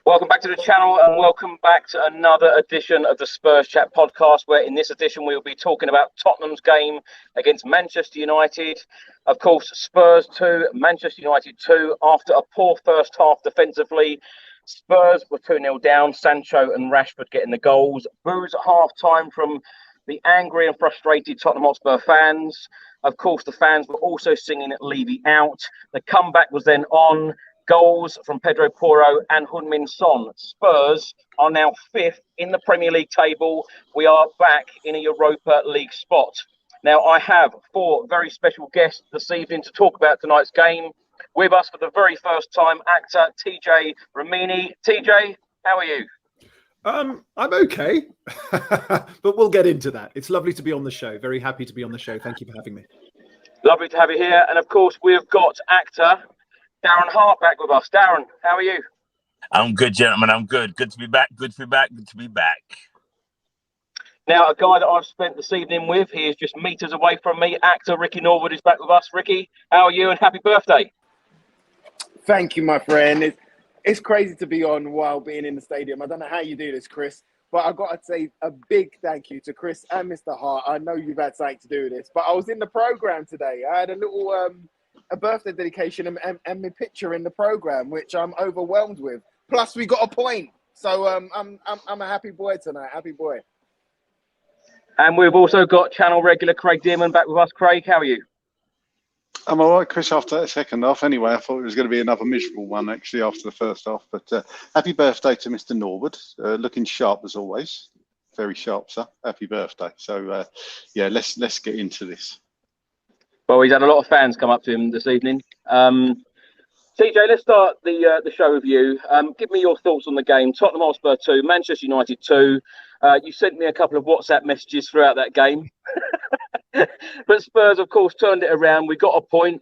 Welcome back to the channel and welcome back to another edition of the Spurs Chat podcast, where in this edition we'll be talking about Tottenham's game against Manchester United. Of course, Spurs 2, Manchester United 2. After a poor first half defensively, Spurs were 2-0 down. Sancho and Rashford getting the goals. Boos at half-time from the angry and frustrated Tottenham Hotspur fans. Of course, the fans were also singing Levy out. The comeback was then on. Goals from Pedro Porro and Heung-min Son. Spurs are now 5th in the Premier League table. We are back in a Europa League spot. Now, I have 4 very special guests this evening to talk about tonight's game. With us for the very first time, actor TJ Ramini. TJ, how are you? I'm okay, but we'll get into that. It's lovely to be on the show. Very happy to be on the show. Thank you for having me. Lovely to have you here. And of course, we've got actor Darren Hart back with us. Darren, how are you? I'm good, gentlemen. I'm good. Good to be back. Good to be back. Good to be back. Now, a guy that I've spent this evening with, he is just meters away from me. Actor Ricky Norwood is back with us. Ricky, how are you and happy birthday? Thank you, my friend. It's crazy to be on while being in the stadium. I don't know how you do this, Chris, but I've got to say a big thank you to Chris and Mr. Hart. I know you've had something to do with this, but I was in the program today. I had a little a birthday dedication and my picture in the program, which I'm overwhelmed with. Plus, we got a point, so I'm a happy boy tonight. Happy boy. And we've also got channel regular Craig Dearman back with us. Craig, how are you? I'm all right, Chris, after that second half. Anyway, I thought it was going to be another miserable one, actually, after the first half. But happy birthday to Mr. Norwood. Looking sharp as always. Very sharp, sir. Happy birthday. So, yeah, let's get into this. Well, he's had a lot of fans come up to him this evening. TJ, let's start the show with you. Give me your thoughts on the game. Tottenham Hotspur 2, Manchester United 2. You sent me a couple of WhatsApp messages throughout that game. But Spurs, of course, turned it around. We got a point.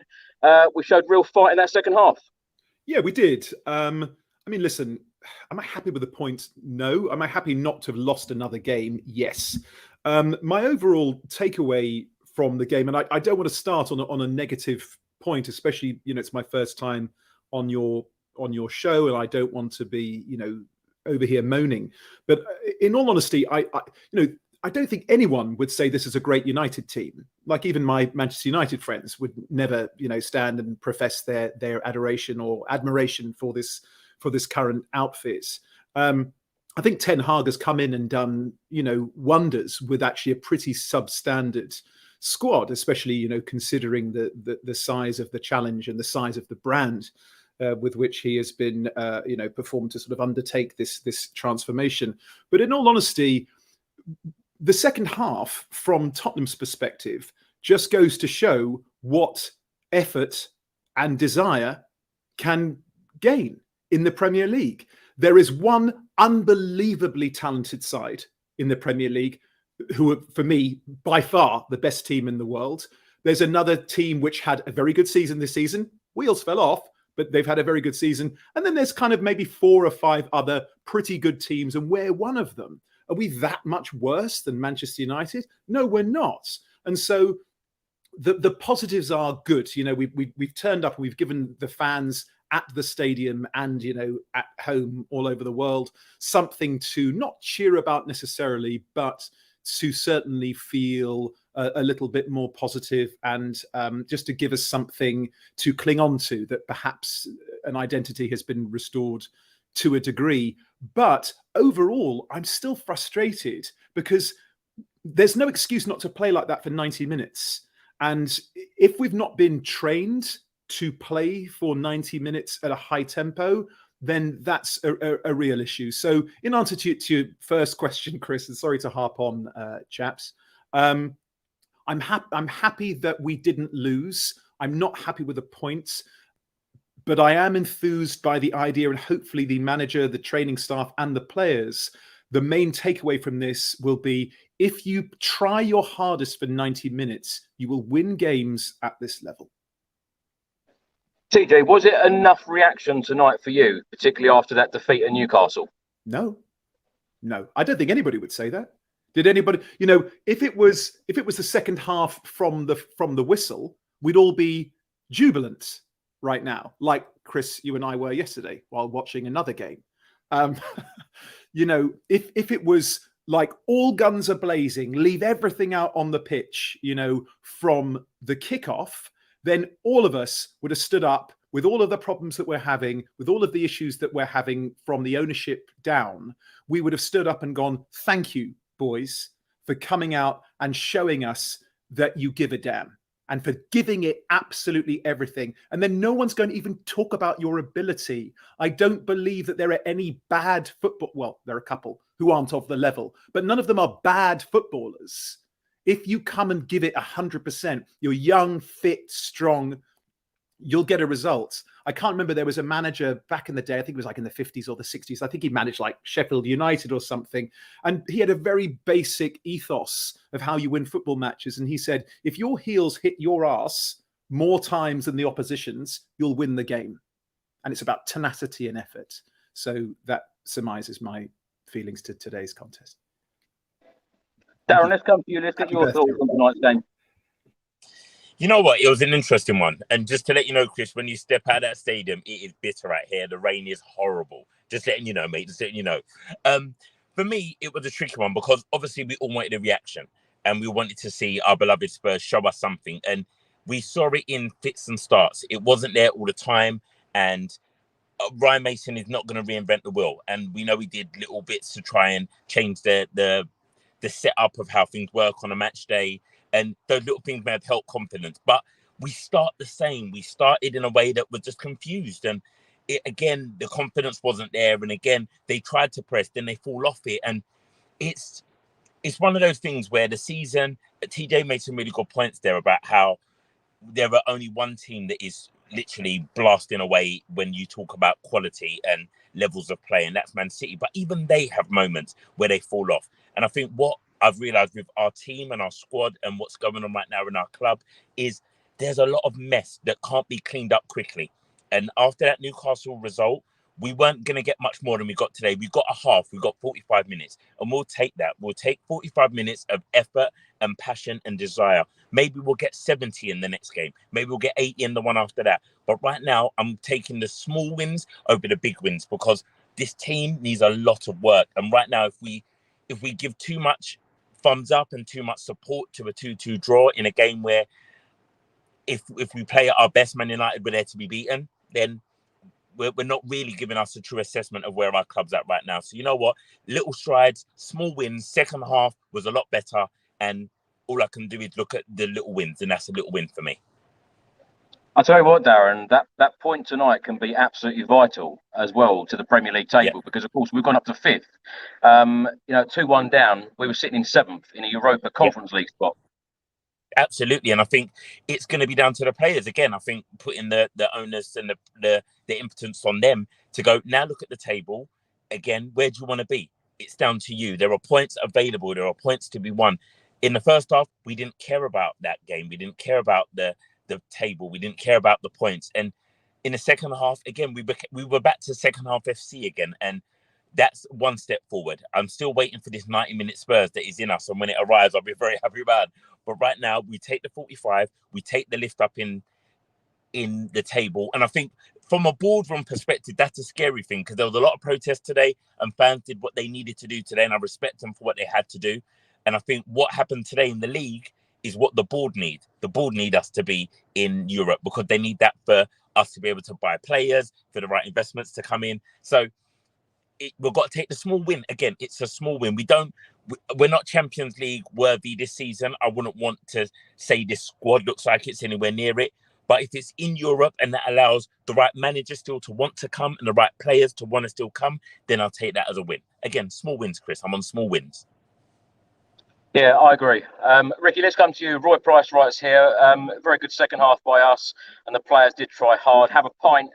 We showed real fight in that second half. Yeah, we did. I mean, listen, am I happy with the points? No. Am I happy not to have lost another game? Yes. My overall takeaway from the game, and I don't want to start on a negative point, especially, it's my first time on your show, and I don't want to be, over here moaning. But in all honesty, I don't think anyone would say this is a great United team. Like even my Manchester United friends would never, stand and profess their adoration or admiration for this current outfit. I think Ten Hag has come in and done, wonders with actually a pretty substandard squad, especially, considering the size of the challenge and the size of the brand with which he has been, performed to sort of undertake this transformation. But in all honesty, the second half, from Tottenham's perspective, just goes to show what effort and desire can gain in the Premier League. There is one unbelievably talented side in the Premier League who are, for me, by far the best team in the world. There's another team which had a very good season this season. Wheels fell off, but they've had a very good season. And then there's kind of maybe 4 or 5 other pretty good teams, and we're one of them. Are we that much worse than Manchester United? No, we're not. And so the positives are good. We've turned up and we've given the fans at the stadium and, at home all over the world something to not cheer about necessarily, but to certainly feel a little bit more positive and just to give us something to cling on to, that perhaps an identity has been restored to a degree. But overall, I'm still frustrated because there's no excuse not to play like that for 90 minutes. And if we've not been trained to play for 90 minutes at a high tempo, then that's a real issue. So in answer to your first question, Chris, and sorry to harp on, chaps, I'm happy that we didn't lose. I'm not happy with the points, but I am enthused by the idea, and hopefully the manager, the training staff, and the players, the main takeaway from this will be, if you try your hardest for 90 minutes, you will win games at this level. TJ, was it enough reaction tonight for you, particularly after that defeat at Newcastle? No. I don't think anybody would say that. Did anybody? If it was the second half from the whistle, we'd all be jubilant right now, like Chris, you and I were yesterday while watching another game. Um, you know, if it was like all guns are blazing, leave everything out on the pitch, you know, from the kickoff, then all of us would have stood up with all of the problems that we're having, with all of the issues that we're having from the ownership down. We would have stood up and gone, thank you, boys, for coming out and showing us that you give a damn and for giving it absolutely everything. And then no one's going to even talk about your ability. I don't believe that there are any bad football. Well, there are a couple who aren't of the level, but none of them are bad footballers. If you come and give it 100%, you're young, fit, strong, you'll get a result. I can't remember, there was a manager back in the day, I think it was like in the 50s or the 60s. I think he managed like Sheffield United or something. And he had a very basic ethos of how you win football matches. And he said, if your heels hit your ass more times than the opposition's, you'll win the game. And it's about tenacity and effort. So that surmises my feelings to today's contest. Darren, let's come to you. Let's get your thoughts on tonight's game. You know what? It was an interesting one. And just to let you know, Chris, when you step out of that stadium, it is bitter out here. The rain is horrible. Just letting you know, mate. Just letting you know. For me, it was a tricky one because obviously we all wanted a reaction and we wanted to see our beloved Spurs show us something. And we saw it in fits and starts. It wasn't there all the time. And Ryan Mason is not going to reinvent the wheel. And we know he did little bits to try and change the setup of how things work on a match day. And those little things may have helped confidence. But we start the same. We started in a way that was just confused. And again, the confidence wasn't there. And again, they tried to press, then they fall off it. And it's one of those things where the season, TJ made some really good points there about how there are only one team that is literally blasting away when you talk about quality and levels of play, and that's Man City. But even they have moments where they fall off. And I think what I've realised with our team and our squad and what's going on right now in our club is there's a lot of mess that can't be cleaned up quickly. And after that Newcastle result, we weren't going to get much more than we got today. We got a half. We got 45 minutes. And we'll take that. We'll take 45 minutes of effort and passion and desire. Maybe we'll get 70 in the next game. Maybe we'll get 80 in the one after that. But right now, I'm taking the small wins over the big wins because this team needs a lot of work. And right now, if we give too much thumbs up and too much support to a 2-2 draw in a game where if we play at our best, Man United were there to be beaten, then we're not really giving us a true assessment of where our club's at right now. So you know what? Little strides, small wins. Second half was a lot better. And all I can do is look at the little wins. And that's a little win for me. I'll tell you what, Darren, that point tonight can be absolutely vital as well to the Premier League table because, of course, we've gone up to 5th. 2-1 down, we were sitting in 7th in a Europa Conference League spot. Absolutely. And I think it's going to be down to the players. Again, I think putting the onus and the impotence on them to go, now look at the table. Again, where do you want to be? It's down to you. There are points available. There are points to be won. In the first half, we didn't care about that game. We didn't care about the table. We didn't care about the points. And in the second half, again, we were back to second half FC again. And that's one step forward. I'm still waiting for this 90-minute Spurs that is in us. And when it arrives, I'll be very happy about it. But right now, we take the 45. We take the lift up in the table. And I think from a boardroom perspective, that's a scary thing because there was a lot of protests today and fans did what they needed to do today. And I respect them for what they had to do. And I think what happened today in the league is what the board need. The board need us to be in Europe because they need that for us to be able to buy players, for the right investments to come in. So we've got to take the small win. Again, it's a small win. We're not Champions League worthy this season. I wouldn't want to say this squad looks like it's anywhere near it. But if it's in Europe and that allows the right manager still to want to come and the right players to want to still come, then I'll take that as a win. Again, small wins, Chris. I'm on small wins. Yeah, I agree. Ricky, let's come to you. Roy Price writes here, very good second half by us, and the players did try hard. Have a pint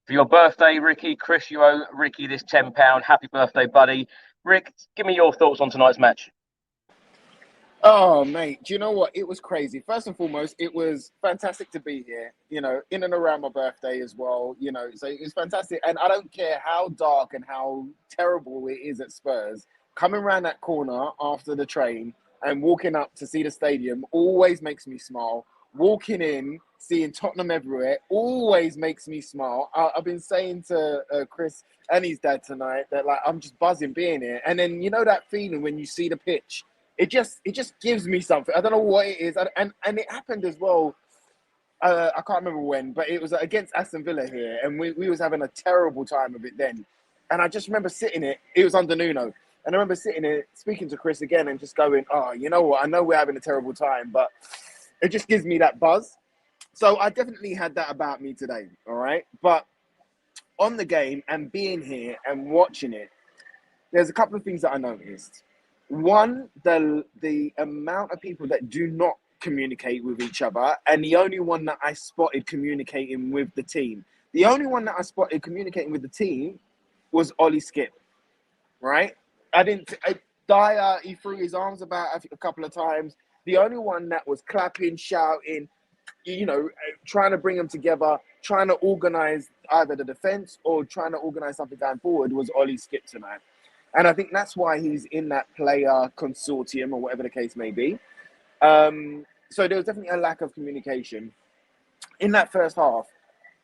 for your birthday, Ricky. Chris, you owe Ricky this £10. Happy birthday, buddy. Rick, give me your thoughts on tonight's match. Oh, mate, do you know what? It was crazy. First and foremost, it was fantastic to be here, you know, in and around my birthday as well, you know, so it was fantastic. And I don't care how dark and how terrible it is at Spurs, coming around that corner after the train and walking up to see the stadium always makes me smile, walking in, seeing Tottenham everywhere, always makes me smile. I've been saying to Chris and his dad tonight that, like, I'm just buzzing being here. And then, you know, that feeling when you see the pitch, it just gives me something. I don't know what it is. And it happened as well. I can't remember when, but it was against Aston Villa here, and we was having a terrible time of it then. And I just remember sitting it was under Nuno. And I remember sitting here speaking to Chris again and just going, oh, you know what? I know we're having a terrible time, but it just gives me that buzz. So I definitely had that about me today, all right? But on the game and being here and watching it, there's a couple of things that I noticed. One, the amount of people that do not communicate with each other, and the only one that I spotted communicating with the team. The only one that I spotted communicating with the team was Ollie Skip, right? Dier, he threw his arms about a couple of times. The only one that was clapping, shouting, you know, trying to bring them together, trying to organise either the defence or trying to organise something going forward was Ollie Skip tonight. And I think that's why he's in that player consortium or whatever the case may be. So there was definitely a lack of communication. In that first half,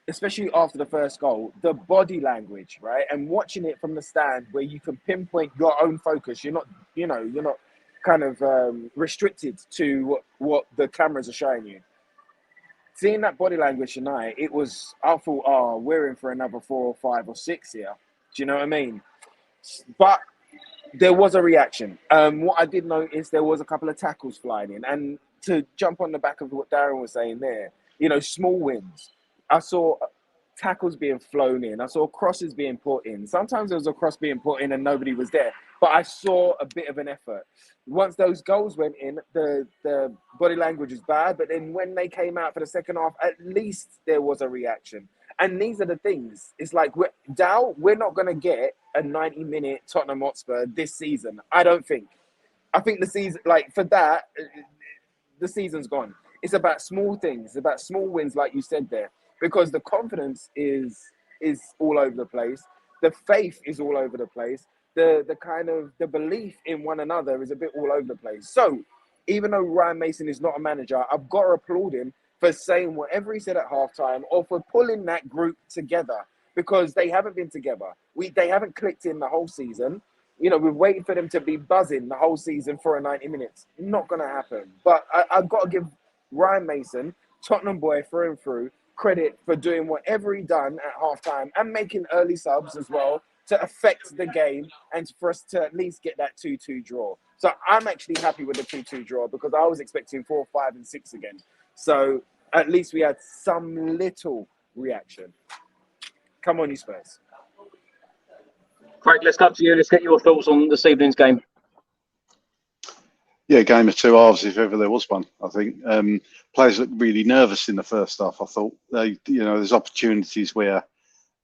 especially after the first goal, the body language, right? And watching it from the stand where you can pinpoint your own focus. You're not kind of restricted to what the cameras are showing you. Seeing that body language tonight, I thought, oh, we're in for another 4 or 5 or 6 here. Do you know what I mean? But there was a reaction. What I did notice, there was a couple of tackles flying in. And to jump on the back of what Darren was saying there, you know, small wins. I saw tackles being flown in. I saw crosses being put in. Sometimes there was a cross being put in and nobody was there. But I saw a bit of an effort. Once those goals went in, the body language was bad. But then when they came out for the second half, at least there was a reaction. And these are the things. It's like, we're not going to get a 90-minute Tottenham Hotspur this season. I don't think. I think the season, like, for that, the season's gone. It's about small things. It's about small wins, like you said there. Because the confidence is all over the place. The faith is all over the place. The kind of the belief in one another is a bit all over the place. So even though Ryan Mason is not a manager, I've got to applaud him for saying whatever he said at halftime or for pulling that group together, because they haven't been together. They haven't clicked in the whole season. You know, we've waited for them to be buzzing the whole season for a 90 minutes. Not going to happen. But I've got to give Ryan Mason, Tottenham boy through and through, credit for doing whatever he done at halftime and making early subs as well to affect the game and for us to at least get that 2-2 draw. So I'm actually happy with the 2-2 draw because I was expecting 4, 5 and 6 again. So at least we had some little reaction. Come on, you Spurs. Craig, let's come to you. Let's get your thoughts on this evening's game. Yeah, game of two halves, if ever there was one. I think players looked really nervous in the first half. I thought there's opportunities where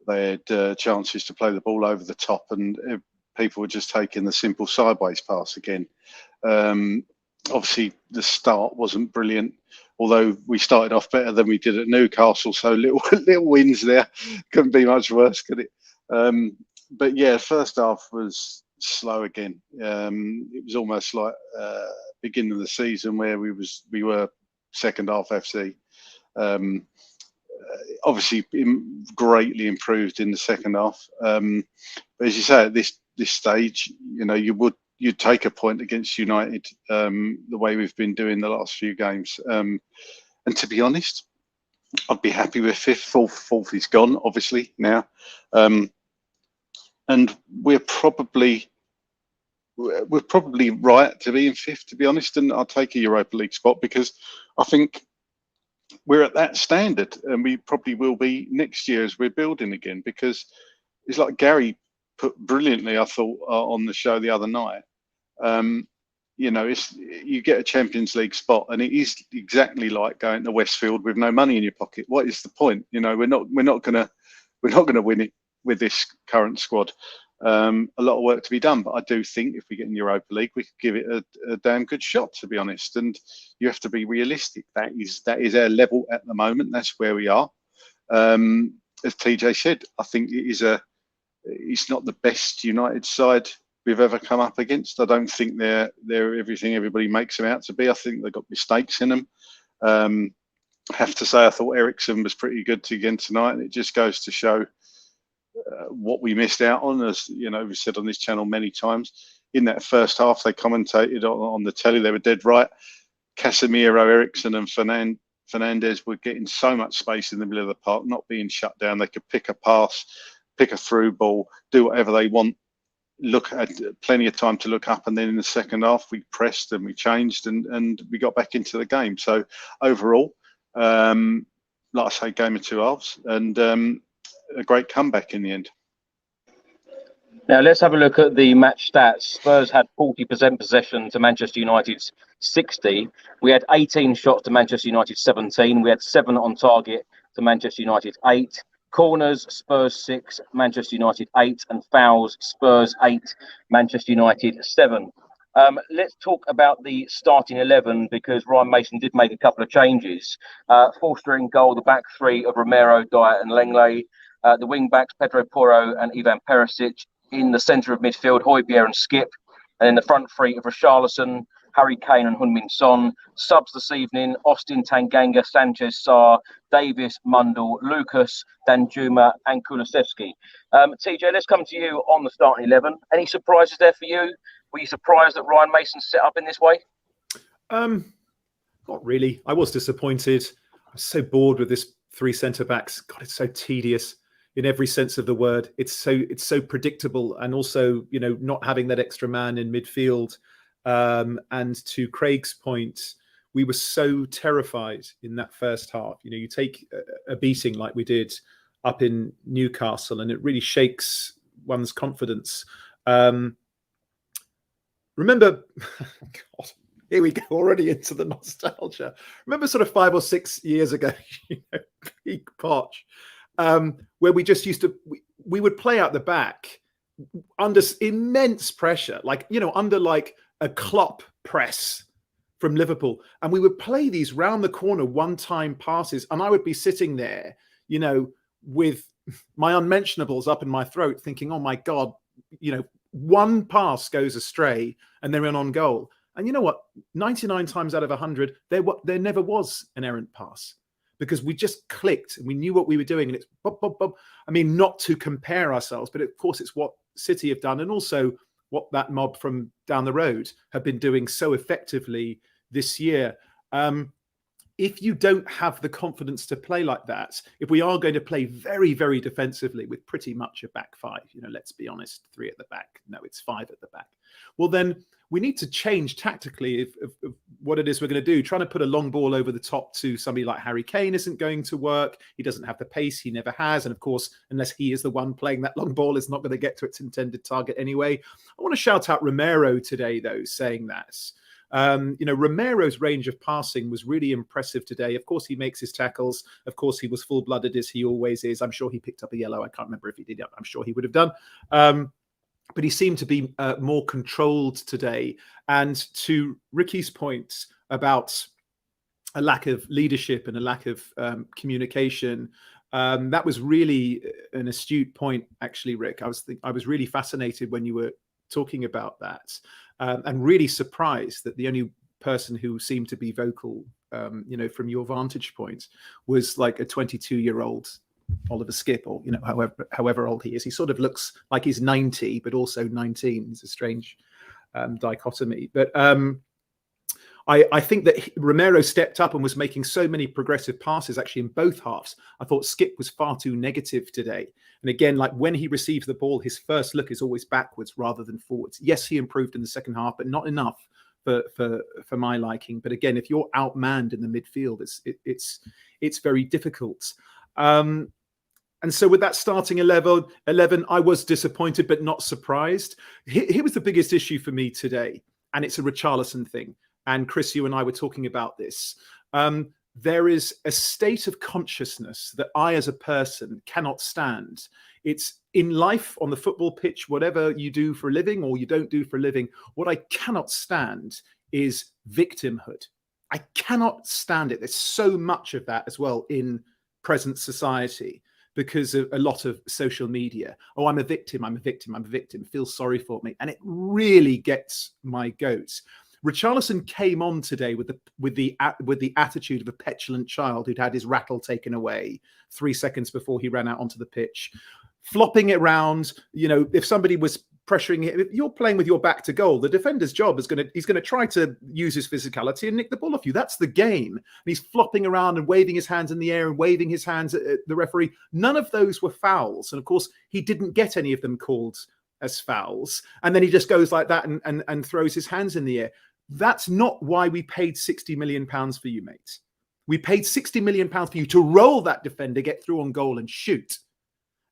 they had chances to play the ball over the top, and people were just taking the simple sideways pass again. Obviously, the start wasn't brilliant, although we started off better than we did at Newcastle. So little wins there. Couldn't be much worse, could it? But yeah, first half was slow again. It was almost like beginning of the season where we were second half FC. Obviously greatly improved in the second half. But as you say, at this stage, you'd take a point against United the way we've been doing the last few games. And to be honest, I'd be happy with fifth. Fourth is gone, obviously now. And we're probably right to be in fifth, to be honest, and I'll take a Europa League spot because I think we're at that standard, and we probably will be next year as we're building again. Because it's like Gary put brilliantly, I thought, on the show the other night. You get a Champions League spot, and it is exactly like going to Westfield with no money in your pocket. What is the point? We're not gonna win it with this current squad. A lot of work to be done, but I do think if we get in Europa League, we could give it a damn good shot, to be honest. And you have to be realistic. That is our level at the moment. That's where we are. As TJ said, I think it's not the best United side we've ever come up against. I don't think they're everything everybody makes them out to be. I think they've got mistakes in them. I have to say, I thought Ericsson was pretty good again tonight, and it just goes to show what we missed out on. As you know, we said on this channel many times, in that first half, they commentated on the telly, they were dead right. Casemiro, Ericsson and Fernandes were getting so much space in the middle of the park, not being shut down. They could pick a pass, pick a through ball, do whatever they want. Look at plenty of time to look up, and then in the second half we pressed and we changed and we got back into the game. So overall, like I say, game of two halves, and a great comeback in the end. Now let's have a look at the match stats. Spurs had 40% possession to Manchester United's 60. We had 18 shots to Manchester United 17. We had 7 on target to Manchester United 8. Corners, Spurs 6, Manchester United 8, and fouls, Spurs 8, Manchester United 7. Let's talk about the starting 11, because Ryan Mason did make a couple of changes. Forster in goal, the back three of Romero, Dier and Lenglet. The wing backs, Pedro Porro and Ivan Perisic. In the centre of midfield, Højbjerg and Skip. And in the front three of Richarlison, Harry Kane and Heung-min Son. Subs this evening, Austin, Tanganga, Sanchez, Sarr, Davis, Mundell, Lucas, Danjuma and Kulusevski. TJ, let's come to you on the starting 11. Any surprises there for you? Were you surprised that Ryan Mason set up in this way? Not really. I was disappointed. I was so bored with this 3 centre-backs. God, it's so tedious in every sense of the word. It's so predictable, and also, you know, not having that extra man in midfield. And to Craig's point, we were so terrified in that first half. You know, you take a beating like we did up in Newcastle, and it really shakes one's confidence. Remember, God, here we go already into the nostalgia. Remember sort of 5 or 6 years ago, you know, peak Poch, where we just used to, we would play out the back under immense pressure, like, you know, under like a Klopp press from Liverpool. And we would play these round the corner one-time passes. And I would be sitting there, you know, with my unmentionables up in my throat thinking, oh my God, you know, one pass goes astray and they're in on goal. And you know what? 99 times out of 100, there never was an errant pass, because we just clicked and we knew what we were doing. And it's bop, bop, bop. I mean, not to compare ourselves, but of course it's what City have done, and also what that mob from down the road have been doing so effectively this year. If you don't have the confidence to play like that, if we are going to play very, very defensively with pretty much a back 5, you know, let's be honest, 3 at the back. No, it's 5 at the back. Well, then we need to change tactically of what it is we're going to do. Trying to put a long ball over the top to somebody like Harry Kane isn't going to work. He doesn't have the pace. He never has. And of course, unless he is the one playing that long ball, it's not going to get to its intended target anyway. I want to shout out Romero today, though, saying that. You know, Romero's range of passing was really impressive today. Of course, he makes his tackles. Of course, he was full-blooded as he always is. I'm sure he picked up a yellow. I can't remember if he did. I'm sure he would have done. But he seemed to be more controlled today. And to Ricky's point about a lack of leadership and a lack of communication, that was really an astute point, actually, Rick. I was really fascinated when you were talking about that, and really surprised that the only person who seemed to be vocal, you know, from your vantage point, was like a 22-year-old Oliver Skip, or, you know, however old he is. He sort of looks like he's 90, but also 19. It's a strange dichotomy. But I think that Romero stepped up and was making so many progressive passes actually in both halves. I thought Skip was far too negative today. And again, like when he receives the ball, his first look is always backwards rather than forwards. Yes, he improved in the second half, but not enough for my liking. But again, if you're outmanned in the midfield, it's very difficult. And so with that starting 11, I was disappointed, but not surprised. Here was the biggest issue for me today, and it's a Richarlison thing. And Chris, you and I were talking about this. There is a state of consciousness that I, as a person, cannot stand. It's in life, on the football pitch, whatever you do for a living or you don't do for a living. What I cannot stand is victimhood. I cannot stand it. There's so much of that as well in present society, because of a lot of social media. Oh, I'm a victim, I'm a victim, I'm a victim. Feel sorry for me. And it really gets my goat. Richarlison came on today with the attitude of a petulant child who'd had his rattle taken away 3 seconds before he ran out onto the pitch, flopping it around. You know, if somebody was pressuring it, if you're playing with your back to goal, the defender's job is he's going to try to use his physicality and nick the ball off you. That's the game. And he's flopping around and waving his hands in the air and waving his hands at the referee. None of those were fouls. And of course, he didn't get any of them called as fouls. And then he just goes like that and throws his hands in the air. That's not why we paid £60 million for you, mate. We paid £60 million for you to roll that defender, get through on goal and shoot.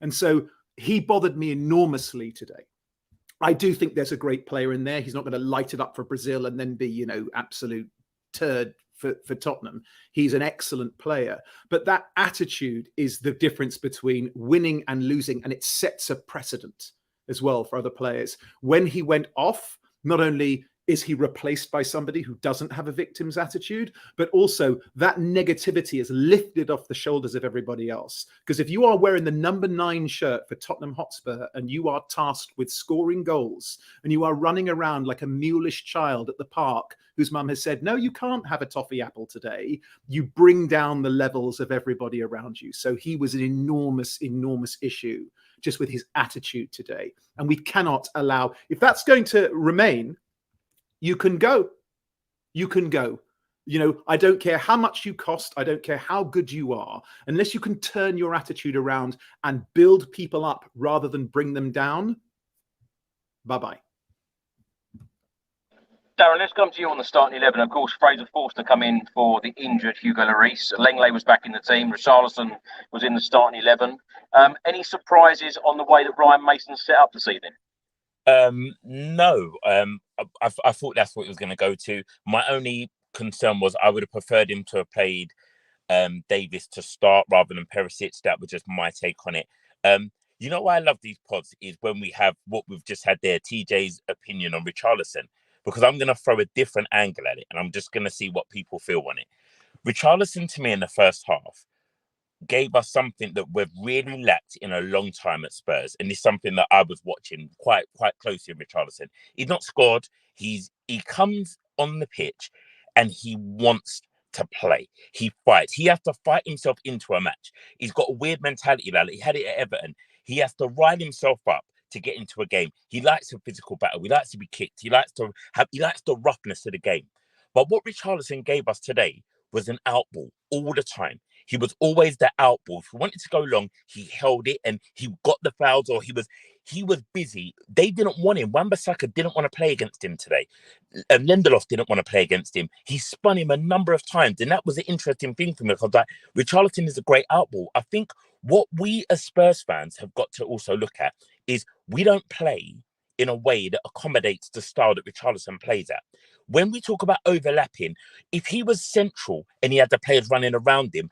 And so he bothered me enormously today. I do think there's a great player in there. He's not going to light it up for Brazil and then be, you know, absolute turd for Tottenham. He's an excellent player. But that attitude is the difference between winning and losing. And it sets a precedent as well for other players. When he went off, not only is he replaced by somebody who doesn't have a victim's attitude, but also that negativity is lifted off the shoulders of everybody else. Because if you are wearing the number 9 shirt for Tottenham Hotspur and you are tasked with scoring goals and you are running around like a mulish child at the park whose mum has said, no, you can't have a toffee apple today, you bring down the levels of everybody around you. So he was an enormous, enormous issue just with his attitude today. And we cannot allow, if that's going to remain, you can go. You can go. You know, I don't care how much you cost. I don't care how good you are. Unless you can turn your attitude around and build people up rather than bring them down, bye-bye. Darren, let's come to you on the starting 11. Of course, Fraser forced to come in for the injured Hugo Lloris. Langley was back in the team. Richarlison was in the starting 11. Any surprises on the way that Ryan Mason set up this evening? No. I thought that's what he was going to go to. My only concern was I would have preferred him to have played Davis to start rather than Perisic. That was just my take on it. You know why I love these pods is when we have what we've just had there, TJ's opinion on Richarlison, because I'm going to throw a different angle at it and I'm just going to see what people feel on it. Richarlison to me in the first half gave us something that we've really lacked in a long time at Spurs. And it's something that I was watching quite closely with Richarlison. He's not scored. He comes on the pitch and he wants to play. He fights. He has to fight himself into a match. He's got a weird mentality about it. He had it at Everton. He has to ride himself up to get into a game. He likes a physical battle. He likes to be kicked. He likes the roughness of the game. But what Richarlison gave us today was an outball all the time. He was always the outball. If he wanted to go long, he held it and he got the fouls, or he was busy. They didn't want him. Wan-Bissaka didn't want to play against him today. And Lindelof didn't want to play against him. He spun him a number of times. And that was an interesting thing for me because Richarlison is a great outball. I think what we as Spurs fans have got to also look at is we don't play in a way that accommodates the style that Richarlison plays at. When we talk about overlapping, if he was central and he had the players running around him,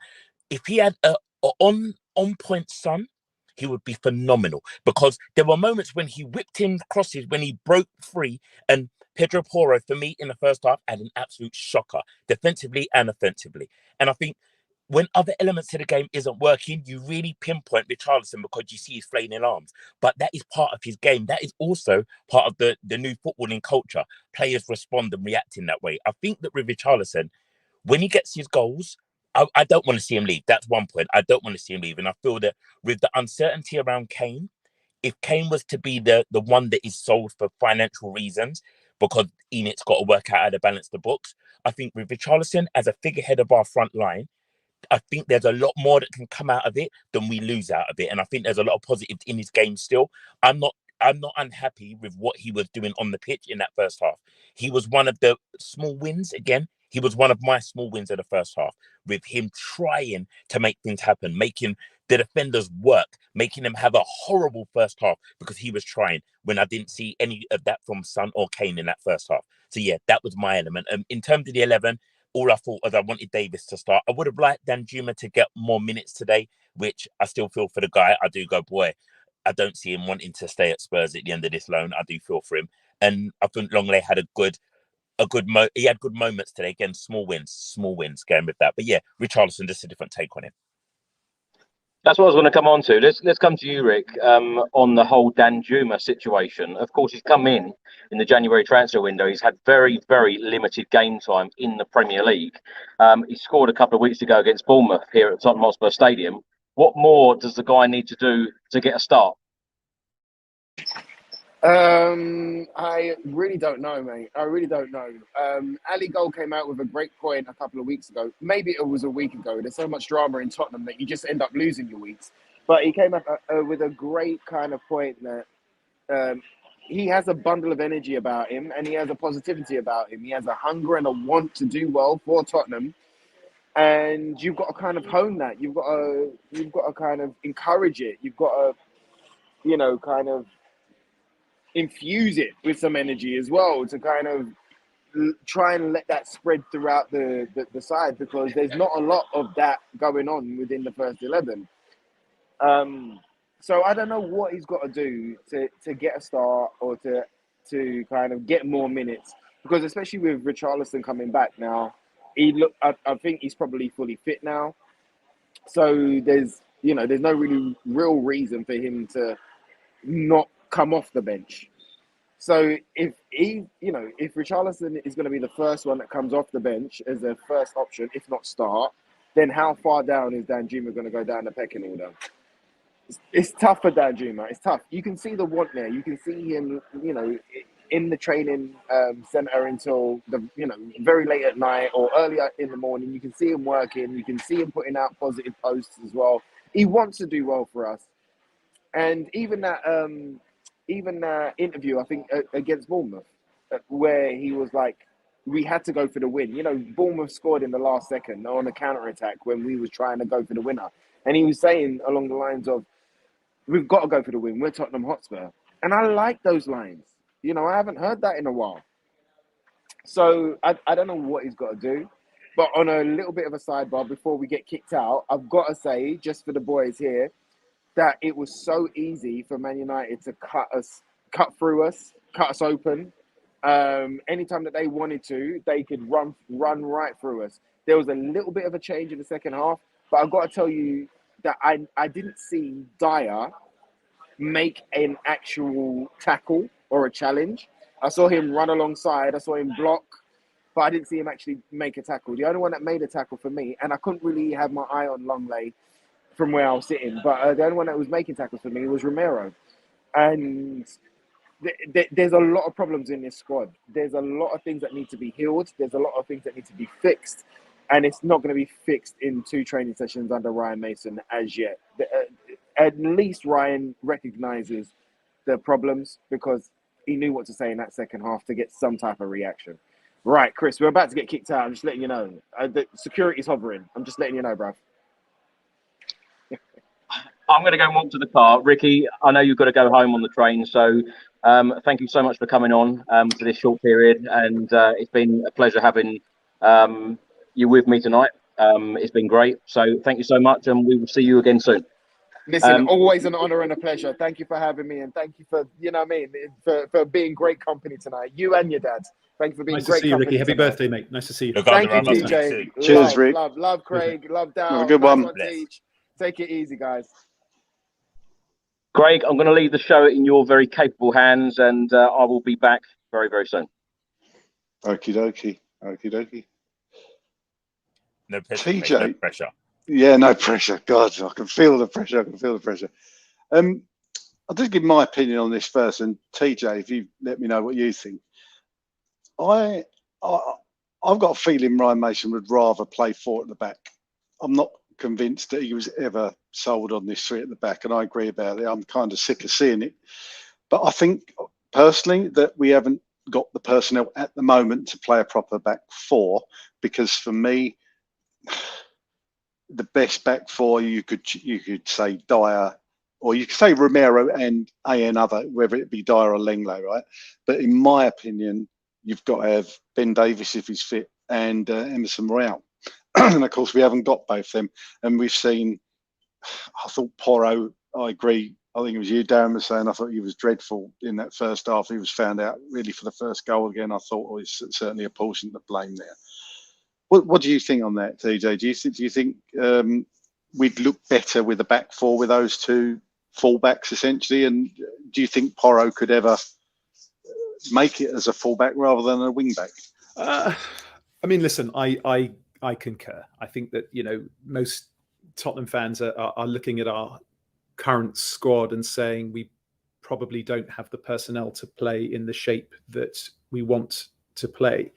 if he had a on-point son, he would be phenomenal. Because there were moments when he whipped in crosses, when he broke free, and Pedro Porro, for me, in the first half, had an absolute shocker, defensively and offensively. And I think when other elements of the game isn't working, you really pinpoint Richarlison because you see his flailing arms. But that is part of his game. That is also part of the new footballing culture. Players respond and react in that way. I think that with Richarlison, when he gets his goals, I don't want to see him leave. That's one point. I don't want to see him leave. And I feel that with the uncertainty around Kane, if Kane was to be the one that is sold for financial reasons, because Enid's got to work out how to balance the books, I think with Richarlison as a figurehead of our front line, I think there's a lot more that can come out of it than we lose out of it. And I think there's a lot of positives in his game still. I'm not unhappy with what he was doing on the pitch in that first half. He was one of the small wins again. He was one of my small wins of the first half, with him trying to make things happen, making the defenders work, making them have a horrible first half because he was trying, when I didn't see any of that from Son or Kane in that first half. So yeah, that was my element. In terms of the 11, all I thought was I wanted Davis to start. I would have liked Danjuma to get more minutes today, which I still feel for the guy. I do go, boy, I don't see him wanting to stay at Spurs at the end of this loan. I do feel for him. And I think Longley had he had good moments today. Again, small wins going with that. But yeah, Richarlison, just a different take on him. That's what I was going to come on to. Let's come to you, Rick, on the whole Danjuma situation. Of course, he's come in the January transfer window. He's had very, very limited game time in the Premier League. He scored a couple of weeks ago against Bournemouth here at Tottenham Hotspur Stadium. What more does the guy need to do to get a start? I really don't know, mate. I really don't know. Ali Gold came out with a great point a couple of weeks ago. Maybe it was a week ago. There's so much drama in Tottenham that you just end up losing your weeks. But he came up with a great kind of point that he has a bundle of energy about him, and he has a positivity about him. He has a hunger and a want to do well for Tottenham, and you've got to kind of hone that. You've got to kind of encourage it. You've got to, you know, kind of infuse it with some energy as well to kind of try and let that spread throughout the side, because there's not a lot of that going on within the first 11. So I don't know what he's got to do to get a start or to kind of get more minutes, because especially with Richarlison coming back now, I think he's probably fully fit now. So there's no really real reason for him to not come off the bench. So if Richarlison is going to be the first one that comes off the bench as a first option, if not start, then how far down is Danjuma going to go down the pecking order? It's tough for Danjuma. It's tough. You can see the want there. You can see him, in the training center until very late at night or early in the morning. You can see him working. You can see him putting out positive posts as well. He wants to do well for us. And even that interview, I think, against Bournemouth, where he was like, we had to go for the win. Bournemouth scored in the last second on a counter-attack when we was trying to go for the winner. And he was saying along the lines of, we've got to go for the win. We're Tottenham Hotspur. And I like those lines. I haven't heard that in a while. So I don't know what he's got to do. But on a little bit of a sidebar before we get kicked out, I've got to say, just for the boys here, that it was so easy for Man United to cut through us, cut us open. Anytime that they wanted to, they could run right through us. There was a little bit of a change in the second half, but I've got to tell you that I didn't see Dier make an actual tackle or a challenge. I saw him run alongside, I saw him block, but I didn't see him actually make a tackle. The only one that made a tackle for me, and I couldn't really have my eye on Longley from where I was sitting, but the only one that was making tackles for me was Romero. And there's a lot of problems in this squad. There's a lot of things that need to be healed. There's a lot of things that need to be fixed. And it's not going to be fixed in 2 training sessions under Ryan Mason as yet. At least Ryan recognises the problems, because he knew what to say in that second half to get some type of reaction. Right, Chris, we're about to get kicked out. I'm just letting you know. The security's hovering. I'm just letting you know, bruv. I'm going to go and walk to the car. Ricky, I know you've got to go home on the train, so thank you so much for coming on for this short period, and it's been a pleasure having you with me tonight. It's been great, so thank you so much, and we will see you again soon. Listen, always an honour and a pleasure. Thank you for having me, and thank you for, for being great company tonight. You and your dad. Thank you for being nice great to see you, company Ricky. Happy tonight. birthday, mate. Nice to see you. Thank you, TJ. Cheers, Rick. Love Craig. Love Dow. Have a good nice one. Teach. Take it easy, guys. Craig, I'm going to leave the show in your very capable hands, and I will be back very, very soon. Okie dokie. Okie dokie. No pressure. TJ. No pressure. Yeah, no pressure. God, I can feel the pressure. I'll just give my opinion on this first, and TJ, if you let me know what you think. I've got a feeling Ryan Mason would rather play 4 at the back. I'm not convinced that he was ever sold on this 3 at the back, and I agree about it. I'm kind of sick of seeing it. But I think personally that we haven't got the personnel at the moment to play a proper back 4, because for me, the best back 4, you could say Dier, or you could say Romero and another, whether it be Dier or Lenglet, right? But in my opinion, you've got to have Ben Davies if he's fit, and Emerson Royal. And of course, we haven't got both them. And we've seen, I thought Porro, I agree. I think it was you, Darren, was saying, I thought he was dreadful in that first half. He was found out really for the first goal again. I thought was certainly a portion to blame there. What do you think on that, TJ? Do you think we'd look better with a back four with those two fullbacks essentially? And do you think Porro could ever make it as a fullback rather than a wing back? I mean, listen, I concur. I think that, you know, most Tottenham fans are looking at our current squad and saying we probably don't have the personnel to play in the shape that we want to play.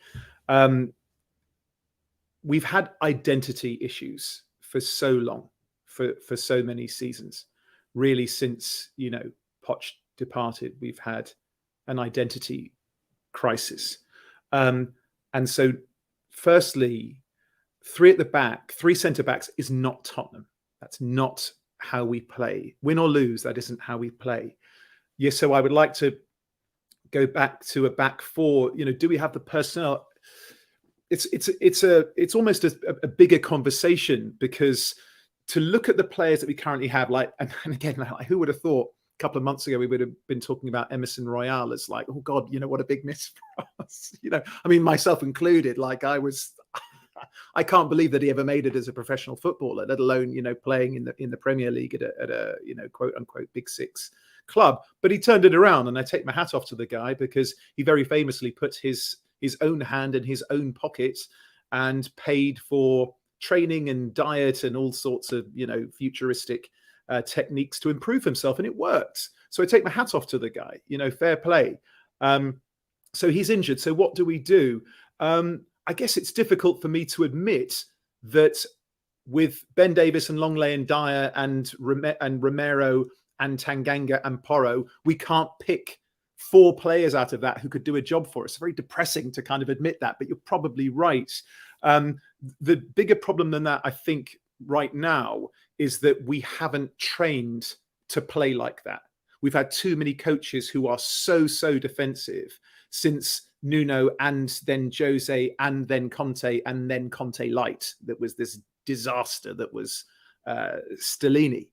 We've had identity issues for so long, for so many seasons. Really, since, you know, Poch departed, we've had an identity crisis. And so, firstly, three centre backs is not Tottenham. That's not how we play. Win or lose, that isn't how we play. Yeah, so I would like to go back to a back four. You know, do we have the personnel? It's almost a bigger conversation, because to look at the players that we currently have, like, and again, like, who would have thought a couple of months ago we would have been talking about Emerson Royale as like, oh God, you know, what a big miss for us. You know, I mean, myself included. Like, I can't believe that he ever made it as a professional footballer, let alone, you know, playing in the Premier League at a you know, quote unquote Big Six club. But he turned it around, and I take my hat off to the guy, because he very famously put his own hand in his own pocket and paid for training and diet and all sorts of, you know, futuristic techniques to improve himself, and it worked. So I take my hat off to the guy, you know, fair play. So he's injured. So what do we do? I guess it's difficult for me to admit that with Ben Davis and Longley and Dier and Romero and Tanganga and Porro, we can't pick 4 players out of that who could do a job for us. It's very depressing to kind of admit that, but you're probably right. The bigger problem than that, I think, right now, is that we haven't trained to play like that. We've had too many coaches who are so defensive since Nuno, and then Jose, and then Conte, and then Conte Light. That was this disaster that was Stellini.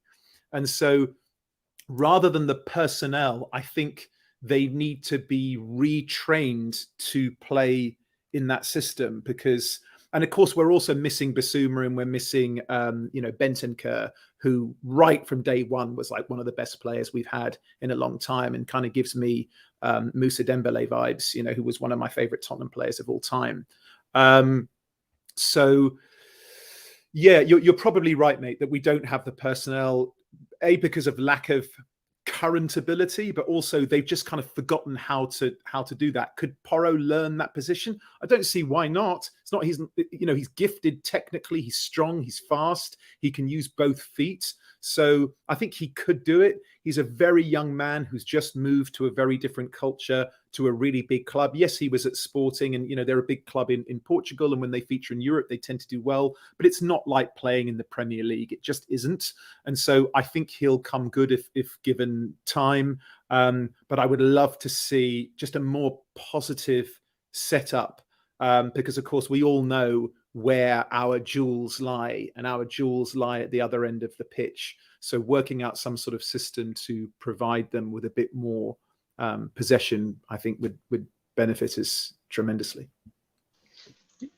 And so rather than the personnel, I think they need to be retrained to play in that system, because, and of course, we're also missing Basuma, and we're missing, you know, Bentancur, who right from day one was like one of the best players we've had in a long time, and kind of gives me Moussa Dembele vibes, you know, who was one of my favorite Tottenham players of all time. So, yeah, you're probably right, mate, that we don't have the personnel, A, because of lack of current ability, but also they've just kind of forgotten how to do that. Could Porro learn that position? I don't see why not. It's not, he's, you know, he's gifted technically, he's strong, he's fast, he can use both feet. So I think he could do it. He's a very young man who's just moved to a very different culture, to a really big club. Yes, he was at Sporting, and, you know, they're a big club in Portugal, and when they feature in Europe, they tend to do well, but it's not like playing in the Premier League. It just isn't. And so I think he'll come good if given time. But I would love to see just a more positive setup, because, of course, we all know where our jewels lie, and our jewels lie at the other end of the pitch. So working out some sort of system to provide them with a bit more possession, I think would benefit us tremendously.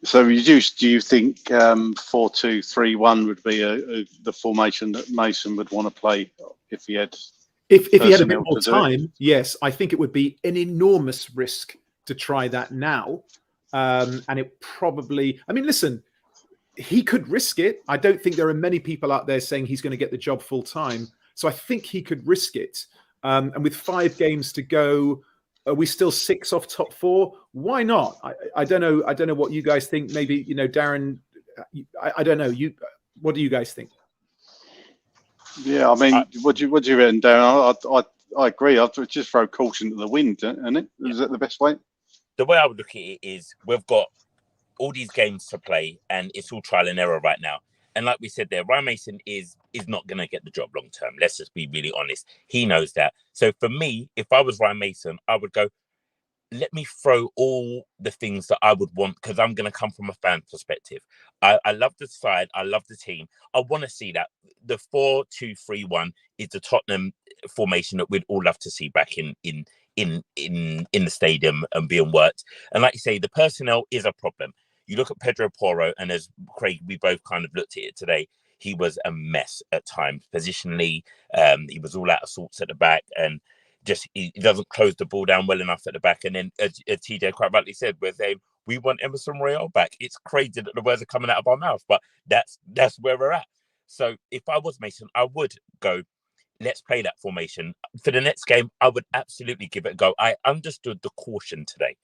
So do you think 4-2-3-1 would be the formation that Mason would want to play if he had if he had a bit more time? Yes, I think it would be an enormous risk to try that now. And it probably, I mean, listen, he could risk it. I don't think there are many people out there saying he's going to get the job full time. So I think he could risk it. And with 5 games to go, are we still 6 off top 4? Why not? I don't know. I don't know what you guys think. Maybe, you know, Darren, I don't know. What do you guys think? Yeah, I mean, what do you reckon, Darren? I agree. I'd just throw caution to the wind, isn't it? Is that the best way? The way I would look at it is we've got all these games to play, and it's all trial and error right now. And like we said there, Ryan Mason is not going to get the job long term. Let's just be really honest. He knows that. So for me, if I was Ryan Mason, I would go, let me throw all the things that I would want, because I'm going to come from a fan perspective. I love the side. I love the team. I want to see that. The 4-2-3-1 is the Tottenham formation that we'd all love to see back in the stadium and being worked. And like you say, the personnel is a problem. You look at Pedro Porro, and as Craig, we both kind of looked at it today, he was a mess at times. Positionally, he was all out of sorts at the back, and just he doesn't close the ball down well enough at the back. And then, as TJ quite rightly said, we're saying we want Emerson Royale back. It's crazy that the words are coming out of our mouth, but that's where we're at. So if I was Mason, I would go, let's play that formation. For the next game, I would absolutely give it a go. I understood the caution today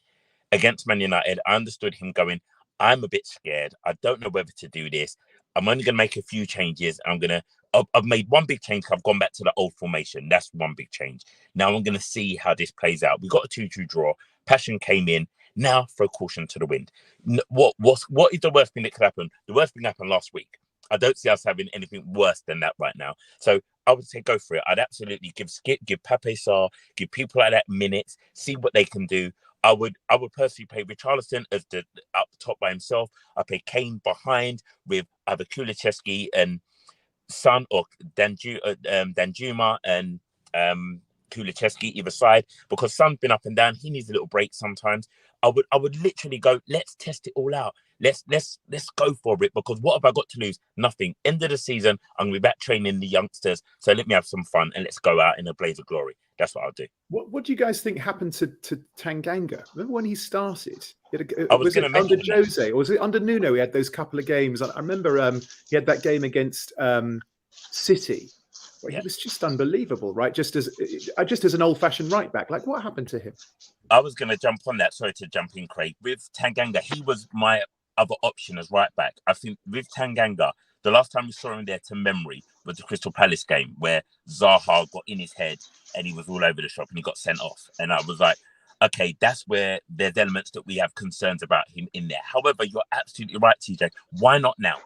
against Man United. I understood him going, I'm a bit scared. I don't know whether to do this. I'm only going to make a few changes. I've made one big change. I've gone back to the old formation. That's one big change. Now I'm going to see how this plays out. We got a 2-2 draw. Passion came in. Now throw caution to the wind. What is the worst thing that could happen? The worst thing happened last week. I don't see us having anything worse than that right now. So I would say go for it. I'd absolutely give Skip, give Pape Sarr, give people like that minutes, see what they can do. I would personally play Richarlison as up the top by himself. I play Kane behind with either Kulusevski and Son or Danjuma and Kulusevski either side, because Son's been up and down. He needs a little break sometimes. I would literally go, let's test it all out. Let's go for it, because what have I got to lose? Nothing. End of the season, I'm going to be back training the youngsters. So let me have some fun and let's go out in a blaze of glory. That's what I'll do. What do you guys think happened to Tanganga? Remember when he started? Was it under Jose, or was it under Nuno? He had those couple of games. I remember he had that game against City. Well, he was just unbelievable, right? Just as an old-fashioned right back. Like, what happened to him? I was going to jump on that. Sorry to jump in, Craig. With Tanganga, he was my other option as right back. I think with Tanganga, the last time we saw him there to memory was the Crystal Palace game, where Zaha got in his head and he was all over the shop and he got sent off. And I was like, okay, that's where there's elements that we have concerns about him in there. However, you're absolutely right, TJ. Why not now?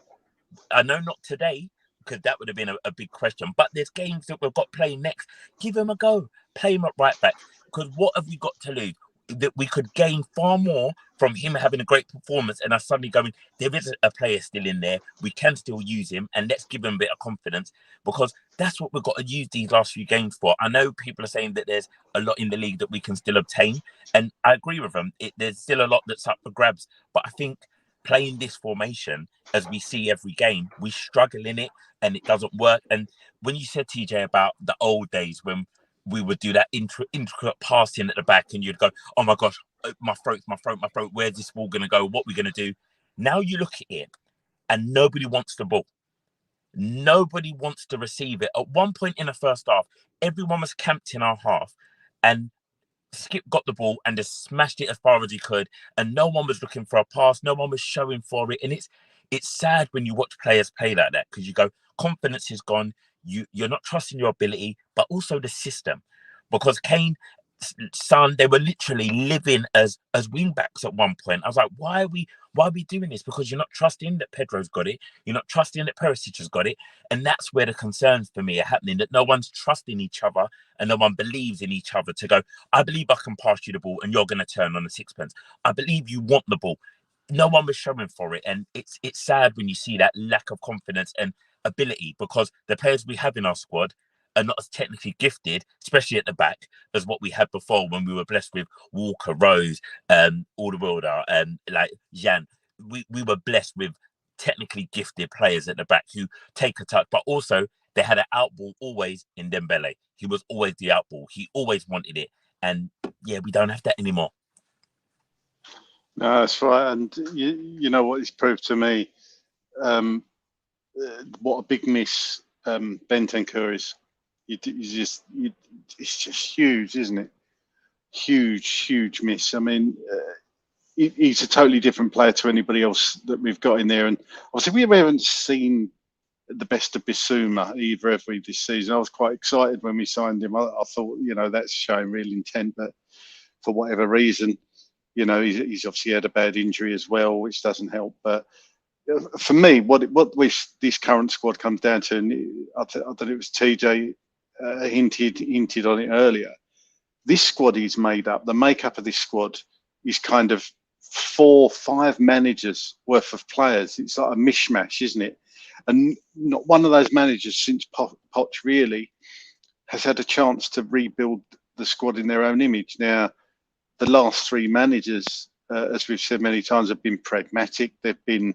I know not today, because that would have been a big question. But there's games that we've got playing next. Give him a go. Play him at right back. Because what have we got to lose? That we could gain far more from him having a great performance and us suddenly going, there is a player still in there. We can still use him, and let's give him a bit of confidence, because that's what we've got to use these last few games for. I know people are saying that there's a lot in the league that we can still obtain, and I agree with them. There's still a lot that's up for grabs. But I think playing this formation, as we see every game, we struggle in it and it doesn't work. And when you said, TJ, about the old days when we would do that intricate passing at the back and you'd go, oh my gosh, my throat, where's this ball going to go? What are we going to do? Now you look at it and nobody wants the ball. Nobody wants to receive it. At one point in the first half, everyone was camped in our half and Skip got the ball and just smashed it as far as he could, and no one was looking for a pass. No one was showing for it. And it's sad when you watch players play like that, because you go, confidence is gone. You're not trusting your ability, but also the system. Because Kane, Son, they were literally living as wing backs at one point. I was like, why are we doing this? Because you're not trusting that Pedro's got it. You're not trusting that Perisic has got it. And that's where the concerns for me are happening, that no one's trusting each other and no one believes in each other to go, I believe I can pass you the ball and you're going to turn on the sixpence. I believe you want the ball. No one was showing for it. And it's sad when you see that lack of confidence and ability, because the players we have in our squad are not as technically gifted, especially at the back, as what we had before when we were blessed with Walker, Rose, Alderweireld, and like Jan. We were blessed with technically gifted players at the back who take a touch, but also they had an outball always in Dembele. He was always the outball. He always wanted it. And yeah, we don't have that anymore. No, that's right. And you know what he's proved to me? What a big miss Bentancur is. It's just huge, isn't it? Huge miss. I mean, he's a totally different player to anybody else that we've got in there. And obviously, we haven't seen the best of Bissouma either this season. I was quite excited when we signed him. I thought, that's showing real intent, but for whatever reason, he's obviously had a bad injury as well, which doesn't help. But for me, what this current squad comes down to, and I thought it was TJ hinted on it earlier. This squad is made up. The makeup of this squad is kind of 4-5 managers worth of players. It's like a mishmash, isn't it? And not one of those managers since Poch really has had a chance to rebuild the squad in their own image. Now, the last 3 managers, as we've said many times, have been pragmatic. They've been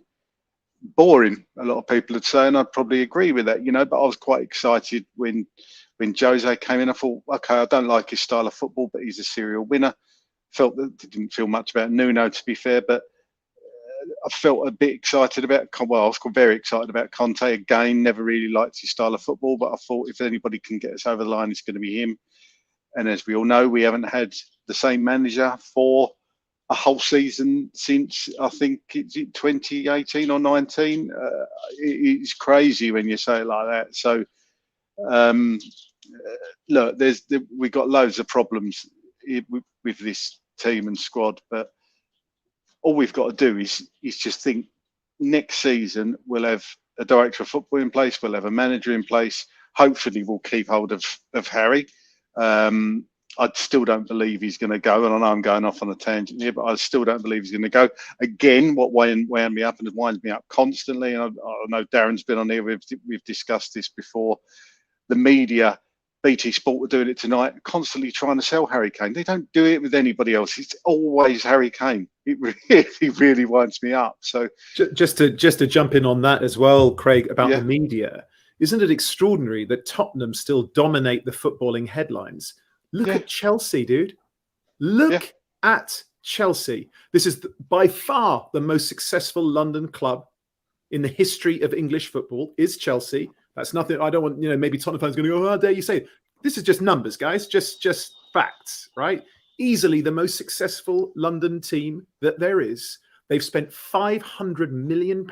boring, a lot of people would say, and I'd probably agree with that, but I was quite excited when Jose came in. I thought, okay, I don't like his style of football, but he's a serial winner. Didn't feel much about Nuno, to be fair, but I felt a bit excited about, I was very excited about Conte again. Never really liked his style of football, but I thought if anybody can get us over the line, it's going to be him. And as we all know, we haven't had the same manager for a whole season since, I think, it's 2018 or 19. It's crazy when you say it like that. So, look, we've got loads of problems with this team and squad, but all we've got to do is just think next season we'll have a director of football in place, we'll have a manager in place. Hopefully we'll keep hold of Harry. I still don't believe he's going to go, and I know I'm going off on a tangent here, but I still don't believe he's going to go. Again, what wound me up and winds me up constantly, and I know Darren's been on here, we've discussed this before, the media, BT Sport were doing it tonight, constantly trying to sell Harry Kane. They don't do it with anybody else. It's always Harry Kane. It really winds me up. So just to jump in on that as well, Craig, about the media, isn't it extraordinary that Tottenham still dominate the footballing headlines? Look at Chelsea, dude. Look at Chelsea. This is by far the most successful London club in the history of English football, is Chelsea. That's nothing. I don't want, maybe Tottenham fans going to go, how dare you say it? This is just numbers, guys. Just facts, right? Easily the most successful London team that there is. They've spent £500 million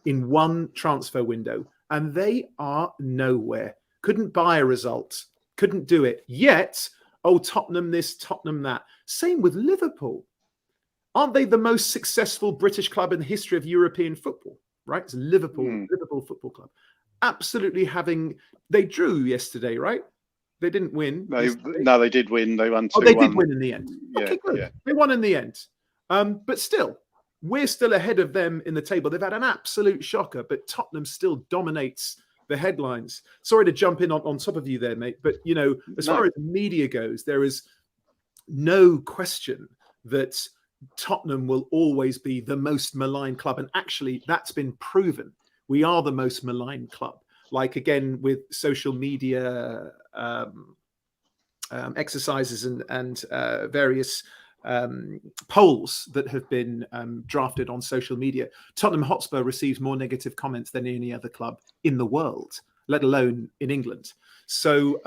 in one transfer window, and they are nowhere. Couldn't buy a result. Couldn't do it. Yet, Tottenham this, Tottenham that. Same with Liverpool. Aren't they the most successful British club in the history of European football? Right? It's Liverpool Football Club. Absolutely they drew yesterday, right? They didn't win. No, they did win. They won 2-1. Oh, they did win in the end. Yeah, okay, good. They won in the end. But still, we're still ahead of them in the table. They've had an absolute shocker, but Tottenham still dominates the headlines. Sorry to jump in on top of you there, mate. But, as far as media goes, there is no question that Tottenham will always be the most maligned club. And actually, that's been proven. We are the most maligned club. Like, again, with social media exercises and various polls that have been drafted on social media, Tottenham Hotspur receives more negative comments than any other club in the world, let alone in England. So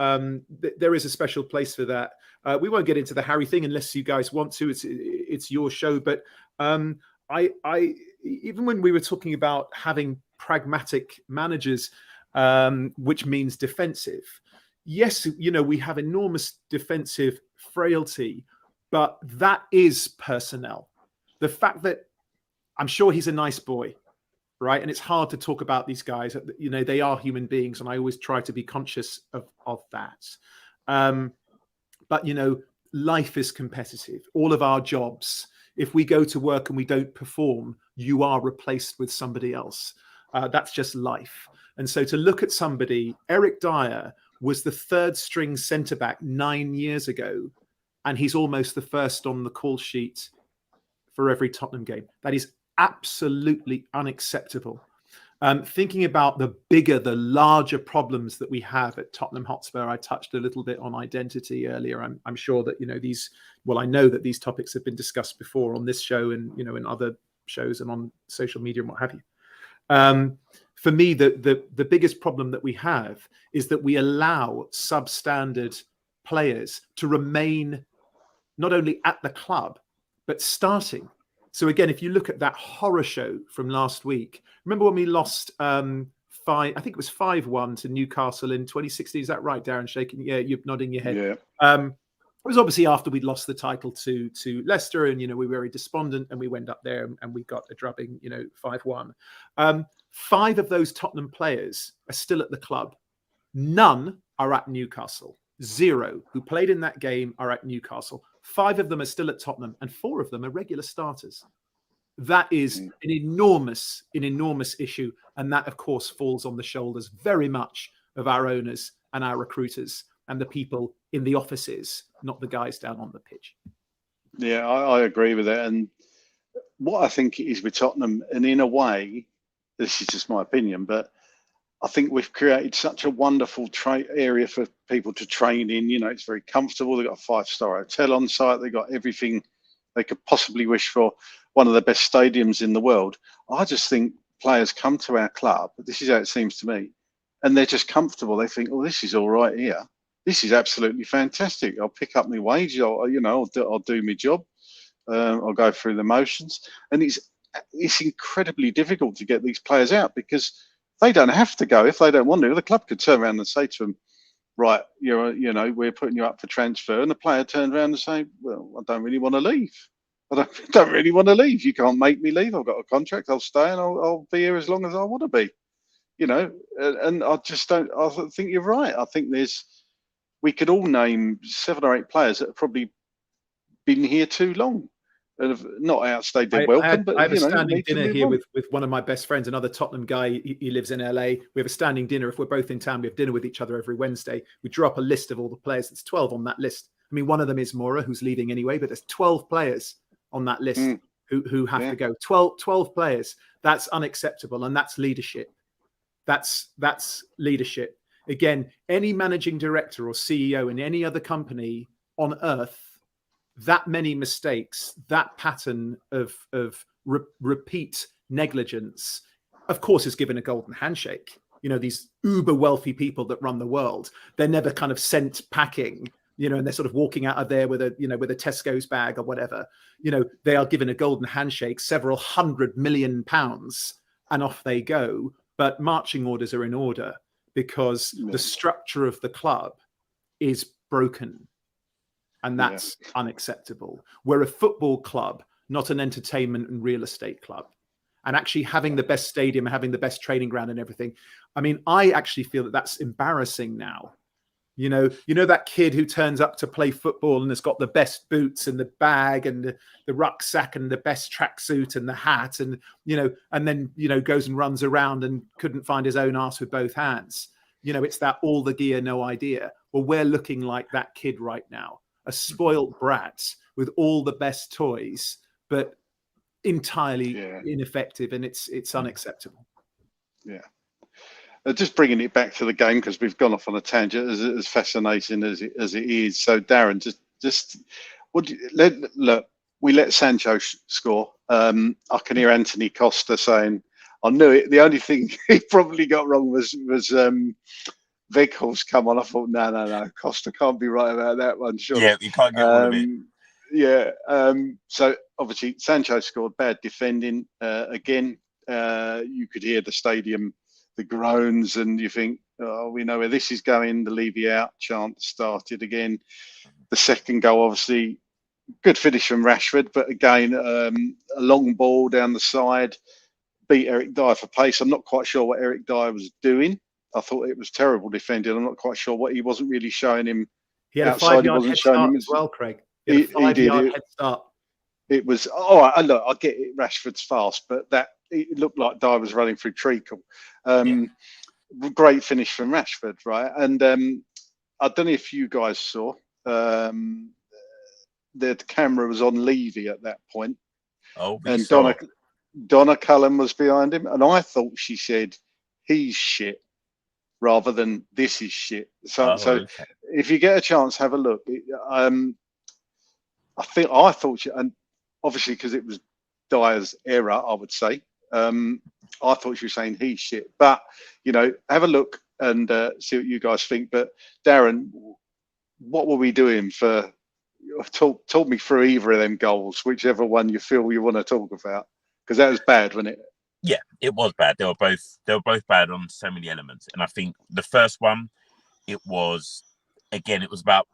there is a special place for that. We won't get into the Harry thing unless you guys want to. It's your show. But I even when we were talking about having pragmatic managers, which means defensive, yes, we have enormous defensive frailty, but that is personnel. The fact that I'm sure he's a nice boy, right? And it's hard to talk about these guys. They are human beings, and I always try to be conscious of that. But, life is competitive. All of our jobs, if we go to work and we don't perform, you are replaced with somebody else. That's just life. And so to look at somebody, Eric Dier was the third string centre-back 9 years ago, and he's almost the first on the call sheet for every Tottenham game. That is absolutely unacceptable. Thinking about the larger problems that we have at Tottenham Hotspur, I touched a little bit on identity earlier. I'm sure that, I know that these topics have been discussed before on this show and, in other shows and on social media and what have you. For me, the biggest problem that we have is that we allow substandard players to remain not only at the club, but starting. So again, if you look at that horror show from last week, remember when we lost I think it was 5-1 to Newcastle in 2016? Is that right, Darren? Shaking, yeah, you're nodding your head. Yeah. It was obviously after we'd lost the title to Leicester, and we were very despondent, and we went up there and we got a drubbing, 5-1. 5 of those Tottenham players are still at the club. None are at Newcastle. 0 who played in that game are at Newcastle. 5 of them are still at Tottenham, and 4 of them are regular starters. That is an enormous issue, and that, of course, falls on the shoulders very much of our owners and our recruiters and the people in the offices, not the guys down on the pitch. Yeah, I agree with that. And what I think it is with Tottenham, and in a way, this is just my opinion, but I think we've created such a wonderful area for people to train in. You know, it's very comfortable. They've got a 5-star hotel on site. They've got everything they could possibly wish for. One of the best stadiums in the world. I just think players come to our club. This is how it seems to me, and they're just comfortable. They think, "Oh, this is all right here. This is absolutely fantastic. I'll pick up my wage. I'll do my job. I'll go through the motions." And it's incredibly difficult to get these players out because they don't have to go if they don't want to. The club could turn around and say to them, "Right, we're putting you up for transfer," and the player turned around and say, "Well, I don't really want to leave. I don't really want to leave. You can't make me leave. I've got a contract. I'll stay and I'll be here as long as I want to be." You know, and I just don't. I think you're right. I think we could all name 7 or 8 players that have probably been here too long and have not outstayed their welcome. I have a standing dinner here with one of my best friends, another Tottenham guy. He lives in LA. We have a standing dinner. If we're both in town, we have dinner with each other every Wednesday. We draw up a list of all the players. There's 12 on that list. I mean, one of them is Mora, who's leaving anyway, but there's 12 players on that list who have to go. 12 players. That's unacceptable, and that's leadership. That's leadership. Again, any managing director or CEO in any other company on earth, that many mistakes, that pattern of repeat negligence, of course, is given a golden handshake. You know, these uber wealthy people that run the world, they're never kind of sent packing, you know, and they're sort of walking out of there with a Tesco's bag or whatever. You know, they are given a golden handshake, several £100 million, and off they go. But marching orders are in order because the structure of the club is broken. And that's unacceptable. We're a football club, not an entertainment and real estate club. And actually having the best stadium, having the best training ground and everything. I mean, I actually feel that that's embarrassing now. You know that kid who turns up to play football and has got the best boots and the bag and the rucksack and the best tracksuit and the hat and, and then, goes and runs around and couldn't find his own arse with both hands. You know, it's that all the gear, no idea. Well, we're looking like that kid right now. A spoiled brat with all the best toys, but entirely ineffective, and it's unacceptable. Yeah. Just bringing it back to the game because we've gone off on a tangent, as fascinating as it is. So, Darren, look. We let Sancho score. I can hear Anthony Costa saying, "I knew it." The only thing he probably got wrong was Weghorst come on. I thought, no, Costa can't be right about that one. Sure. Yeah, you can't get all of it. Yeah. So obviously Sancho scored. Bad defending again. You could hear the stadium, the groans, and you think, oh, we know where this is going. The Levy out chant started again. The second goal, obviously, good finish from Rashford, but again, a long ball down the side, beat Eric Dier for pace. I'm not quite sure what Eric Dier was doing. I thought it was terrible defending. I'm not quite sure what he wasn't really showing him. He had outside. A 5-yard head start as well, Craig. He had a 5-yard head start. It was all right. Look, I get it. Rashford's fast, but it looked like Dier was running through treacle. Great finish from Rashford, right? And I don't know if you guys saw. The camera was on Levy at that point. Oh, and Donna Cullen was behind him, and I thought she said, "He's shit," rather than "This is shit." So if you get a chance, have a look. I thought she, and obviously because it was Dier's era, I would say. I thought she was saying "he's shit," but have a look and see what you guys think. But Darren, what were we doing for? Talk me through either of them goals, whichever one you feel you want to talk about, because that was bad, wasn't it? Yeah, it was bad. They were both bad on so many elements, and I think the first one, it was about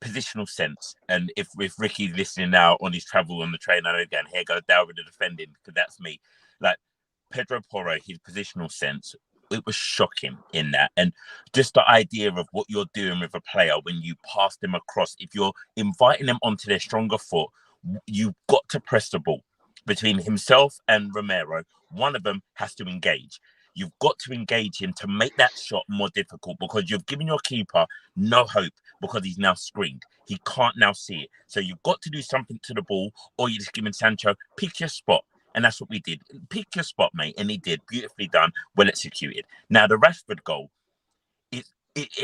positional sense. And if Ricky's listening now on his travel on the train, I know again, here goes down with the defending, because that's me. Like Pedro Porro, his positional sense, it was shocking in that. And just the idea of what you're doing with a player when you pass them across, if you're inviting them onto their stronger foot, you've got to press the ball. Between himself and Romero, one of them has to engage. You've got to engage him to make that shot more difficult, because you've given your keeper no hope because he's now screened. He can't now see it. So you've got to do something to the ball, or you're just giving Sancho, pick your spot. And that's what we did. Pick your spot, mate. And he did. Beautifully done. Well executed. Now, the Rashford goal, it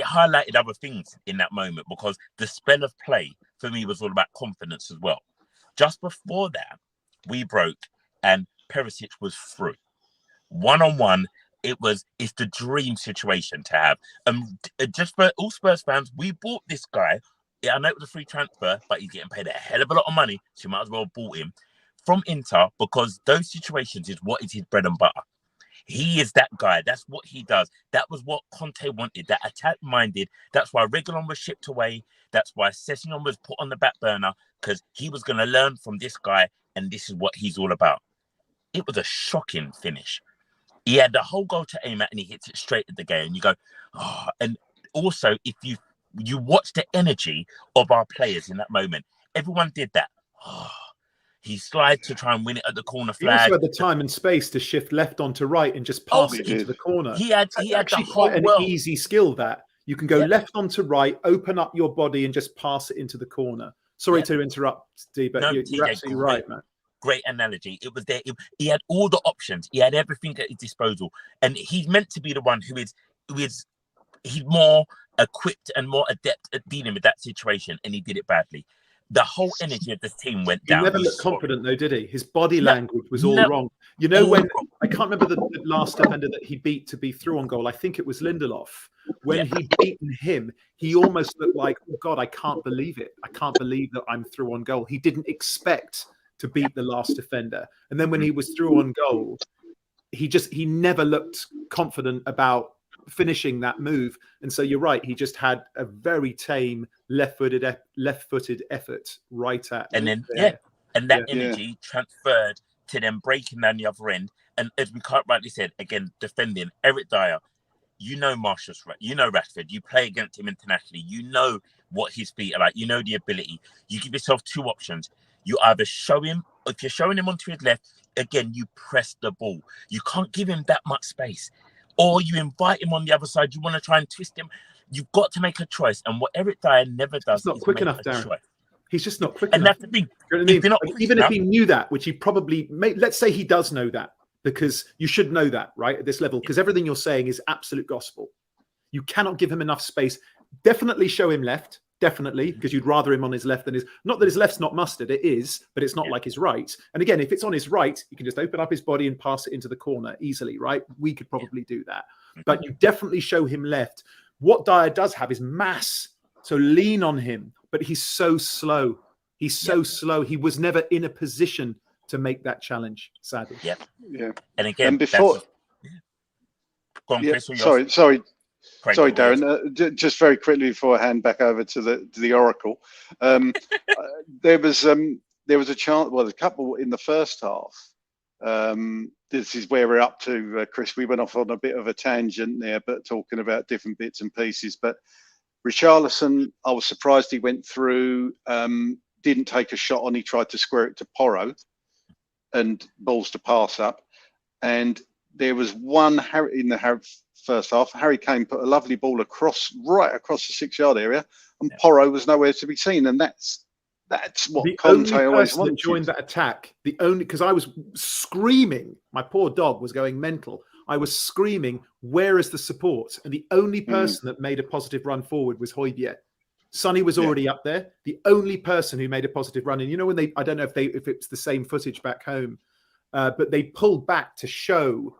highlighted other things in that moment, because the spell of play for me was all about confidence as well. Just before that, we broke and Perisic was through. One-on-one, it's the dream situation to have. Just for all Spurs fans, we bought this guy. Yeah, I know it was a free transfer, but he's getting paid a hell of a lot of money, so you might as well have bought him from Inter, because those situations is what is his bread and butter. He is that guy. That's what he does. That was what Conte wanted, that attack-minded. That's why Reguilon was shipped away. That's why Sessegnon was put on the back burner, because he was going to learn from this guy, and this is what he's all about. It was a shocking finish. He had the whole goal to aim at, and he hits it straight at the game. And you go, oh. And also, if you watch the energy of our players in that moment, everyone did that. Oh. He slides to try and win it at the corner flag. He also had the time and space to shift left onto right and just pass it into the corner. He had actually the quite an world. easy skill that you can go left onto right, open up your body and just pass it into the corner. Sorry to interrupt, Dee, but you're absolutely right, man. Great analogy. It was there. He had all the options. He had everything at his disposal. And he's meant to be the one he's more equipped and more adept at dealing with that situation. And he did it badly. The whole energy of the team went down. He never looked confident, though, did he? His body language was all wrong. You know, when I can't remember the last defender that he beat to be through on goal. I think it was Lindelof. When he'd beaten him, he almost looked like, oh God, I can't believe it. I can't believe that I'm through on goal. He didn't expect to beat the last defender. And then when he was through on goal, he never looked confident about finishing that move. And so you're right, he just had a very tame left-footed effort right at and that energy transferred to them breaking down the other end. And as we quite rightly said, again, defending Eric Dier, you know Marshall's right, you know Rashford, you play against him internationally, you know what his feet are like, you know the ability. You give yourself two options. You either show him, if you're showing him onto his left, again, you press the ball. You can't give him that much space. Or you invite him on the other side. You want to try and twist him. You've got to make a choice. And what Eric Dier never does is not quick enough, Darren. He's just not quick enough. And that's the thing. You know what I mean? Even if he knew that, which he probably let's say he does know that, because you should know that, right, at this level, because everything you're saying is absolute gospel. You cannot give him enough space. Definitely show him left. Definitely, because you'd rather him on his left than his... Not that his left's not mustard, it is, but it's not like his right. And again, if it's on his right, you can just open up his body and pass it into the corner easily, right? We could probably do that. But you definitely show him left. What Dier does have is mass. So lean on him. But he's so slow. He's so slow. He was never in a position to make that challenge, sadly. Yeah. And again, and before... Go on, Chris, Sorry, Darren. Just very quickly before I hand back over to the Oracle, there was a chance. Well, a couple in the first half. This is where we're up to, Chris. We went off on a bit of a tangent there, but talking about different bits and pieces. But Richarlison, I was surprised he went through. Didn't take a shot on. He tried to square it to Porro, and balls to pass up. And there was one in the first half. Harry Kane put a lovely ball right across the 6-yard area, and Porro was nowhere to be seen. And that's what Conte always wanted. That joined that attack. Because I was screaming, my poor dog was going mental. I was screaming, "Where is the support?" And the only person that made a positive run forward was Højbjerg. Sonny was already up there. The only person who made a positive run, and you know when I don't know if it's the same footage back home, but they pulled back to show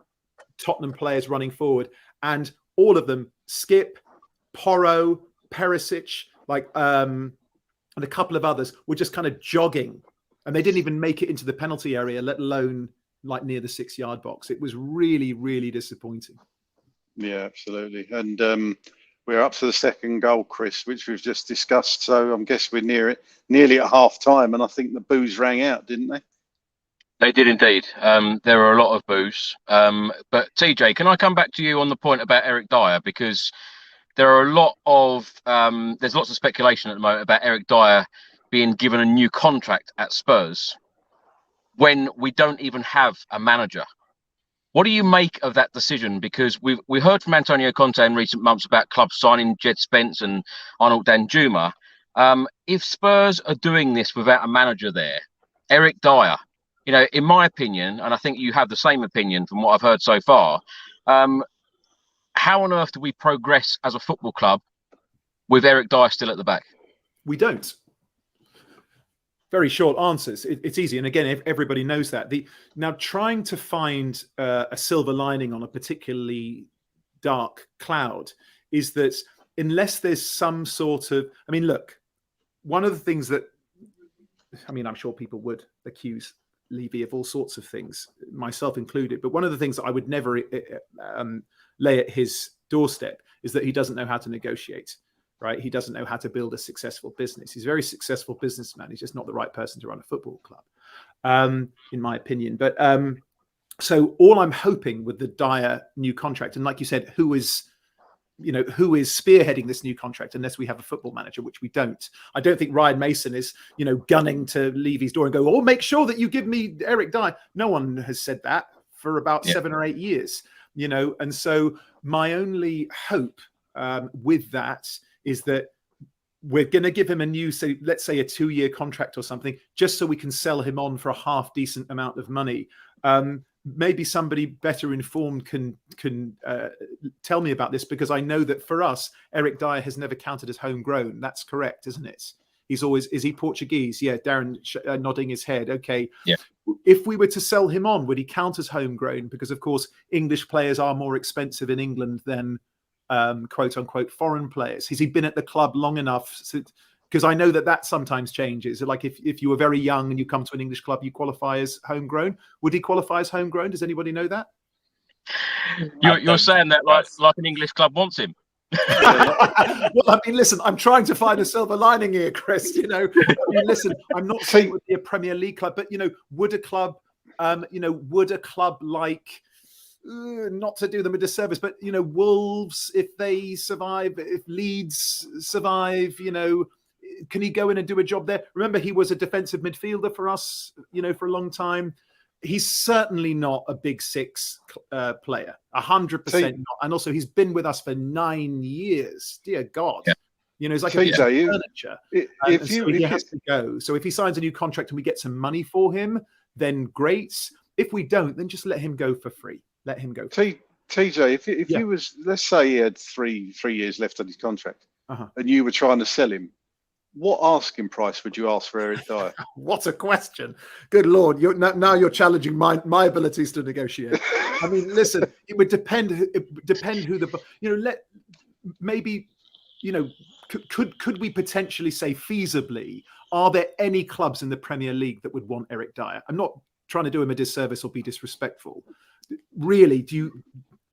Tottenham players running forward, and all of them, Skip, Porro, Perisic, and a couple of others were just kind of jogging, and they didn't even make it into the penalty area, let alone like near the 6-yard box. It was really, really disappointing. Yeah, absolutely. And we're up to the second goal, Chris, which we've just discussed. So I guess we're nearly at half time, and I think the boos rang out, didn't they? They did indeed. There were a lot of boos. But TJ, can I come back to you on the point about Eric Dier? Because there are there's lots of speculation at the moment about Eric Dier being given a new contract at Spurs when we don't even have a manager. What do you make of that decision? Because we heard from Antonio Conte in recent months about clubs signing Jed Spence and Arnold Danjuma. If Spurs are doing this without a manager there, Eric Dier, you know, in my opinion, and I think you have the same opinion from what I've heard so far, how on earth do we progress as a football club with Eric Dier still at the back? We don't. Very short answers. It's easy. And again, everybody knows that. Now, trying to find a silver lining on a particularly dark cloud is that unless there's some sort of, I mean, look, one of the things that, I mean, I'm sure people would accuse Levy of all sorts of things, myself included, but one of the things that I would never lay at his doorstep is that he doesn't know how to negotiate, right? He doesn't know how to build a successful business. He's a very successful businessman. He's just not the right person to run a football club, in my opinion. But so all I'm hoping with the Dier new contract, and like you said, who is spearheading this new contract unless we have a football manager, which we don't. I don't think Ryan Mason is, gunning to Levy's door and go, oh, make sure that you give me Eric Dier. No one has said that for about 7 or 8 years, and so my only hope with that is that we're going to give him a new, let's say a 2-year contract or something, just so we can sell him on for a half decent amount of money. Maybe somebody better informed can tell me about this, because I know that for us, Eric Dier has never counted as homegrown. That's correct, isn't it? He's always, is he Portuguese? Yeah, Darren nodding his head. Okay. Yeah. If we were to sell him on, would he count as homegrown? Because of course, English players are more expensive in England than quote unquote foreign players. Has he been at the club long enough? Because I know that sometimes changes. Like if you were very young and you come to an English club, you qualify as homegrown. Would he qualify as homegrown? Does anybody know that? You're saying that like an English club wants him. Well, I mean, listen, I'm trying to find a silver lining here, Chris. Listen, I'm not saying it would be a Premier League club, but would a club like, not to do them a disservice, but Wolves, if they survive, if Leeds survive, can he go in and do a job there? Remember, he was a defensive midfielder for us, for a long time. He's certainly not a big six player, 100% not. And also, he's been with us for 9 years. Dear God. Yeah. He's like a piece of furniture. He has to go. So if he signs a new contract and we get some money for him, then great. If we don't, then just let him go for free. Let him go. TJ, if he was, let's say he had three years left on his contract, and you were trying to sell him, what asking price would you ask for Eric Dier? What a question! Good Lord, now you're challenging my abilities to negotiate. I mean, listen, it would depend who could we potentially say feasibly, are there any clubs in the Premier League that would want Eric Dier? I'm not trying to do him a disservice or be disrespectful. Really, do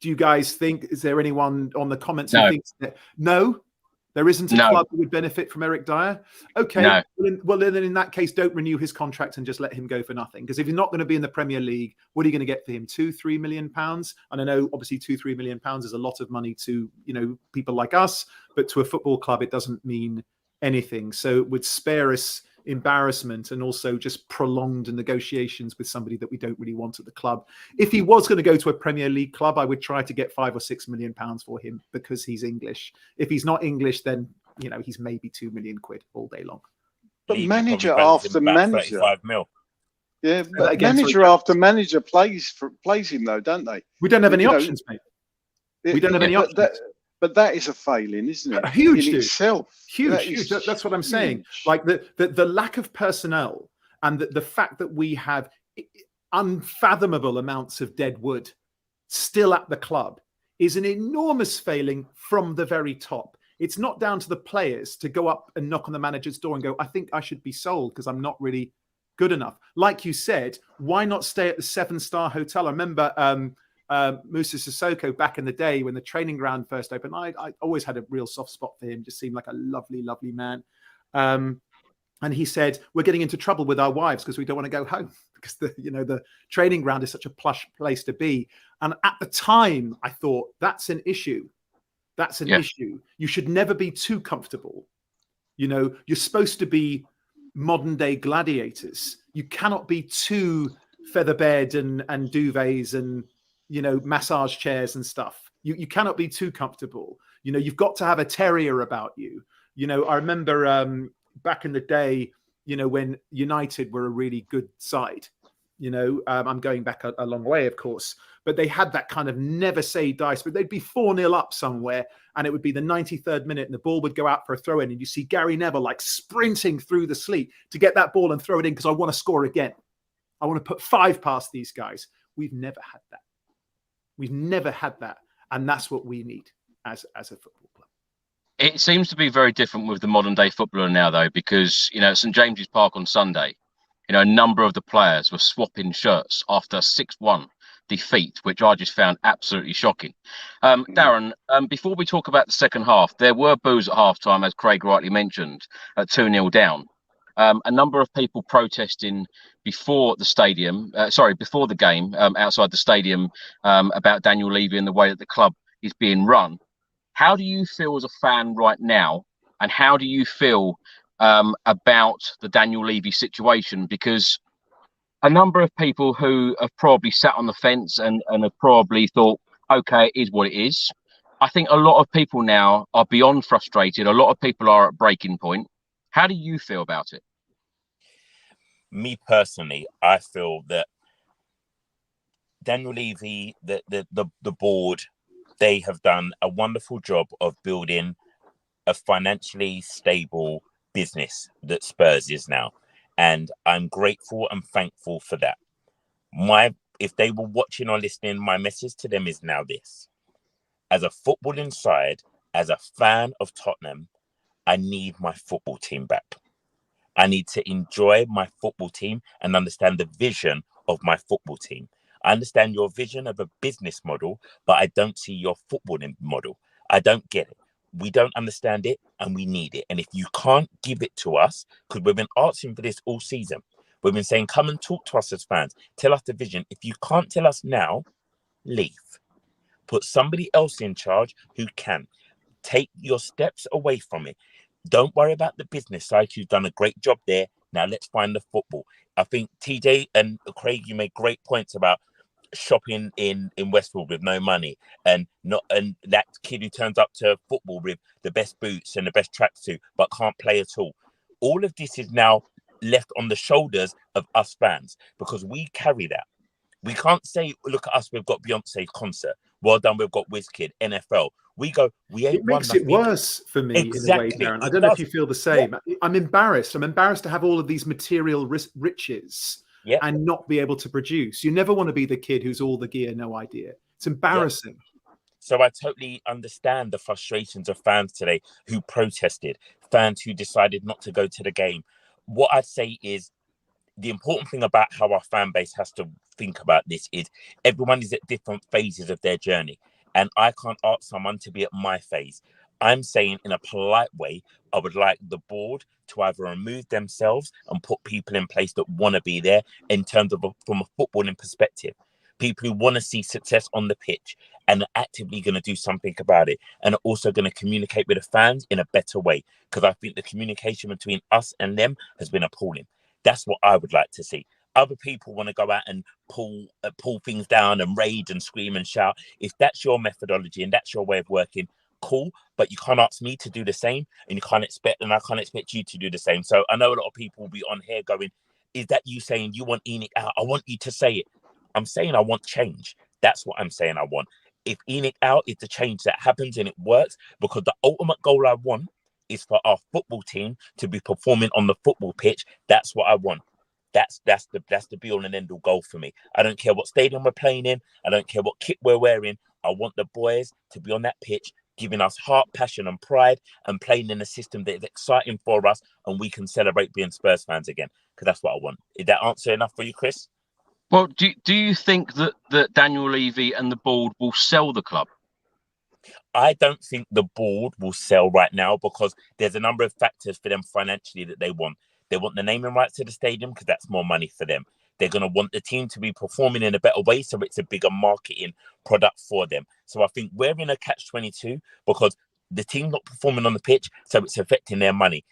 you guys think, is there anyone on the comments who thinks that? No, there isn't a club that would benefit from Eric Dier? Okay, no. Well then in that case, don't renew his contract and just let him go for nothing. Because if he's not going to be in the Premier League, what are you going to get for him? £2-3 million? And I know obviously £2-3 million is a lot of money to people like us, but to a football club it doesn't mean anything. So it would spare us embarrassment and also just prolonged negotiations with somebody that we don't really want at the club. If he was going to go to a Premier League club, I would try to get £5 or £6 million for him because he's English. If he's not English, then he's maybe £2 million all day long. But manager after manager, 35 mil. Yeah, but manager after manager plays him though, don't they? We don't have any options, mate. We don't have any options. But that is a failing, isn't it? Huge, in itself. Huge. That's what I'm saying. Like the lack of personnel and the fact that we have unfathomable amounts of dead wood still at the club is an enormous failing from the very top. It's not down to the players to go up and knock on the manager's door and go, I think I should be sold because I'm not really good enough. Like you said, why not stay at the 7-star hotel? I remember Moussa Sissoko back in the day when the training ground first opened. I always had a real soft spot for him. Just seemed like a lovely, lovely man. And he said, we're getting into trouble with our wives because we don't want to go home because the training ground is such a plush place to be. And at the time, I thought that's an issue. That's an issue. You should never be too comfortable. You're supposed to be modern day gladiators. You cannot be too featherbed and duvets and massage chairs and stuff. You cannot be too comfortable. You've got to have a terrier about you. I remember back in the day, when United were a really good side, I'm going back a long way, of course, but they had that kind of never say dice, but they'd be 4-0 up somewhere and it would be the 93rd minute and the ball would go out for a throw in and you see Gary Neville like sprinting through the sleet to get that ball and throw it in because I want to score again. I want to put 5 past these guys. We've never had that. We've never had that. And that's what we need as a football club. It seems to be very different with the modern day footballer now, though, because, at St James's Park on Sunday, a number of the players were swapping shirts after a 6-1 defeat, which I just found absolutely shocking. Darren, before we talk about the second half, there were boos at halftime, as Craig rightly mentioned, at 2-0 down. A number of people protesting before the game, outside the stadium, about Daniel Levy and the way that the club is being run. How do you feel as a fan right now? And how do you feel about the Daniel Levy situation? Because a number of people who have probably sat on the fence and have probably thought, okay, it is what it is. I think a lot of people now are beyond frustrated. A lot of people are at breaking point. How do you feel about it? Me personally, I feel that Daniel Levy, the board, they have done a wonderful job of building a financially stable business that Spurs is now. And I'm grateful and thankful for that. If they were watching or listening, my message to them is now this. As a footballing side, as a fan of Tottenham, I need my football team back. I need to enjoy my football team and understand the vision of my football team. I understand your vision of a business model, but I don't see your footballing model. I don't get it. We don't understand it and we need it. And if you can't give it to us, because we've been asking for this all season, we've been saying, come and talk to us as fans. Tell us the vision. If you can't tell us now, leave. Put somebody else in charge who can. Take your steps away from it. Don't worry about the business side. You've done a great job there. Now let's find the football. I think TJ and Craig, you made great points about shopping in Westfield with no money and that kid who turns up to football with the best boots and the best tracksuit but can't play at all. All of this is now left on the shoulders of us fans because we carry that. We can't say, look at us, we've got Beyonce's concert. Well done, we've got WizKid, NFL. We go, we ain't. It makes it worse for me exactly. In a way, Darren. I don't know if you feel the same. Yeah. I'm embarrassed. I'm embarrassed to have all of these material riches and not be able to produce. You never want to be the kid who's all the gear, no idea. It's embarrassing. Yeah. So I totally understand the frustrations of fans today who protested, fans who decided not to go to the game. What I'd say is the important thing about how our fan base has to think about this is everyone is at different phases of their journey. And I can't ask someone to be at my phase. I'm saying in a polite way, I would like the board to either remove themselves and put people in place that want to be there in terms of from a footballing perspective. People who want to see success on the pitch and are actively going to do something about it and are also going to communicate with the fans in a better way. Because I think the communication between us and them has been appalling. That's what I would like to see. Other people want to go out and pull things down and rage and scream and shout. If that's your methodology and that's your way of working, cool. But you can't ask me to do the same, and I can't expect you to do the same. So I know a lot of people will be on here going, "Is that you saying you want Enoch out? I want you to say it." I'm saying I want change. That's what I'm saying I want. If Enoch out is the change that happens and it works, because the ultimate goal I want is for our football team to be performing on the football pitch. That's what I want. That's the be all and end all goal for me. I don't care what stadium we're playing in. I don't care what kit we're wearing. I want the boys to be on that pitch, giving us heart, passion, and pride, and playing in a system that is exciting for us, and we can celebrate being Spurs fans again. Because that's what I want. Is that answer enough for you, Chris? Well, do you think that Daniel Levy and the board will sell the club? I don't think the board will sell right now because there's a number of factors for them financially that they want. They want the naming rights to the stadium because that's more money for them. They're going to want the team to be performing in a better way, so it's a bigger marketing product for them. So I think we're in a catch-22 because the team's not performing on the pitch, so it's affecting their money.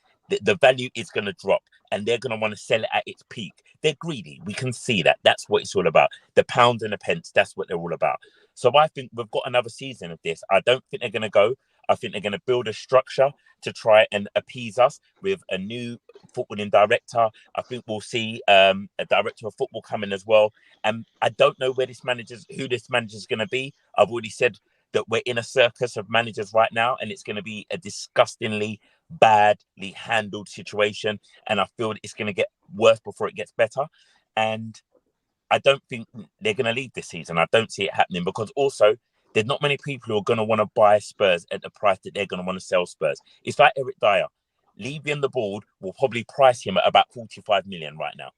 The value is going to drop, and they're going to want to sell it at its peak. They're greedy. We can see that. That's what it's all about. The pounds and the pence, that's what they're all about. So I think we've got another season of this. I don't think they're going to go. I think they're going to build a structure to try and appease us with a new footballing director. I think we'll see a director of football coming as well. And I don't know who this manager's going to be. I've already said that we're in a circus of managers right now, and it's going to be a disgustingly badly handled situation. And I feel that it's going to get worse before it gets better. And I don't think they're going to leave this season. I don't see it happening, because also there's not many people who are going to want to buy Spurs at the price that they're going to want to sell Spurs. It's like Eric Dier. Leaving the board will probably price him at about 45 million right now.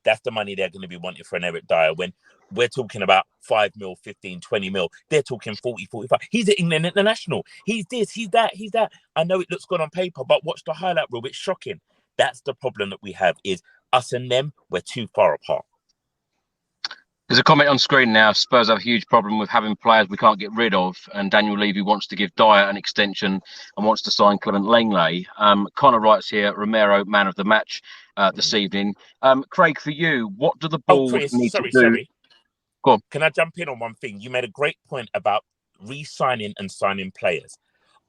That's the money they're going to be wanting for an Eric Dier. When we're talking about 5 mil, 15, 20 mil, they're talking 40, 45. He's at England international. He's this, he's that, he's that. I know it looks good on paper, but watch the highlight reel. It's shocking. That's the problem that we have, is us and them, we're too far apart. There's a comment on screen now. Spurs have a huge problem with having players we can't get rid of, and Daniel Levy wants to give Dier an extension and wants to sign Clement Langley. Connor writes here, Romero, man of the match this evening. Craig, for you, what do the board need to do? Sorry. Go on. Can I jump in on one thing? You made a great point about re-signing and signing players.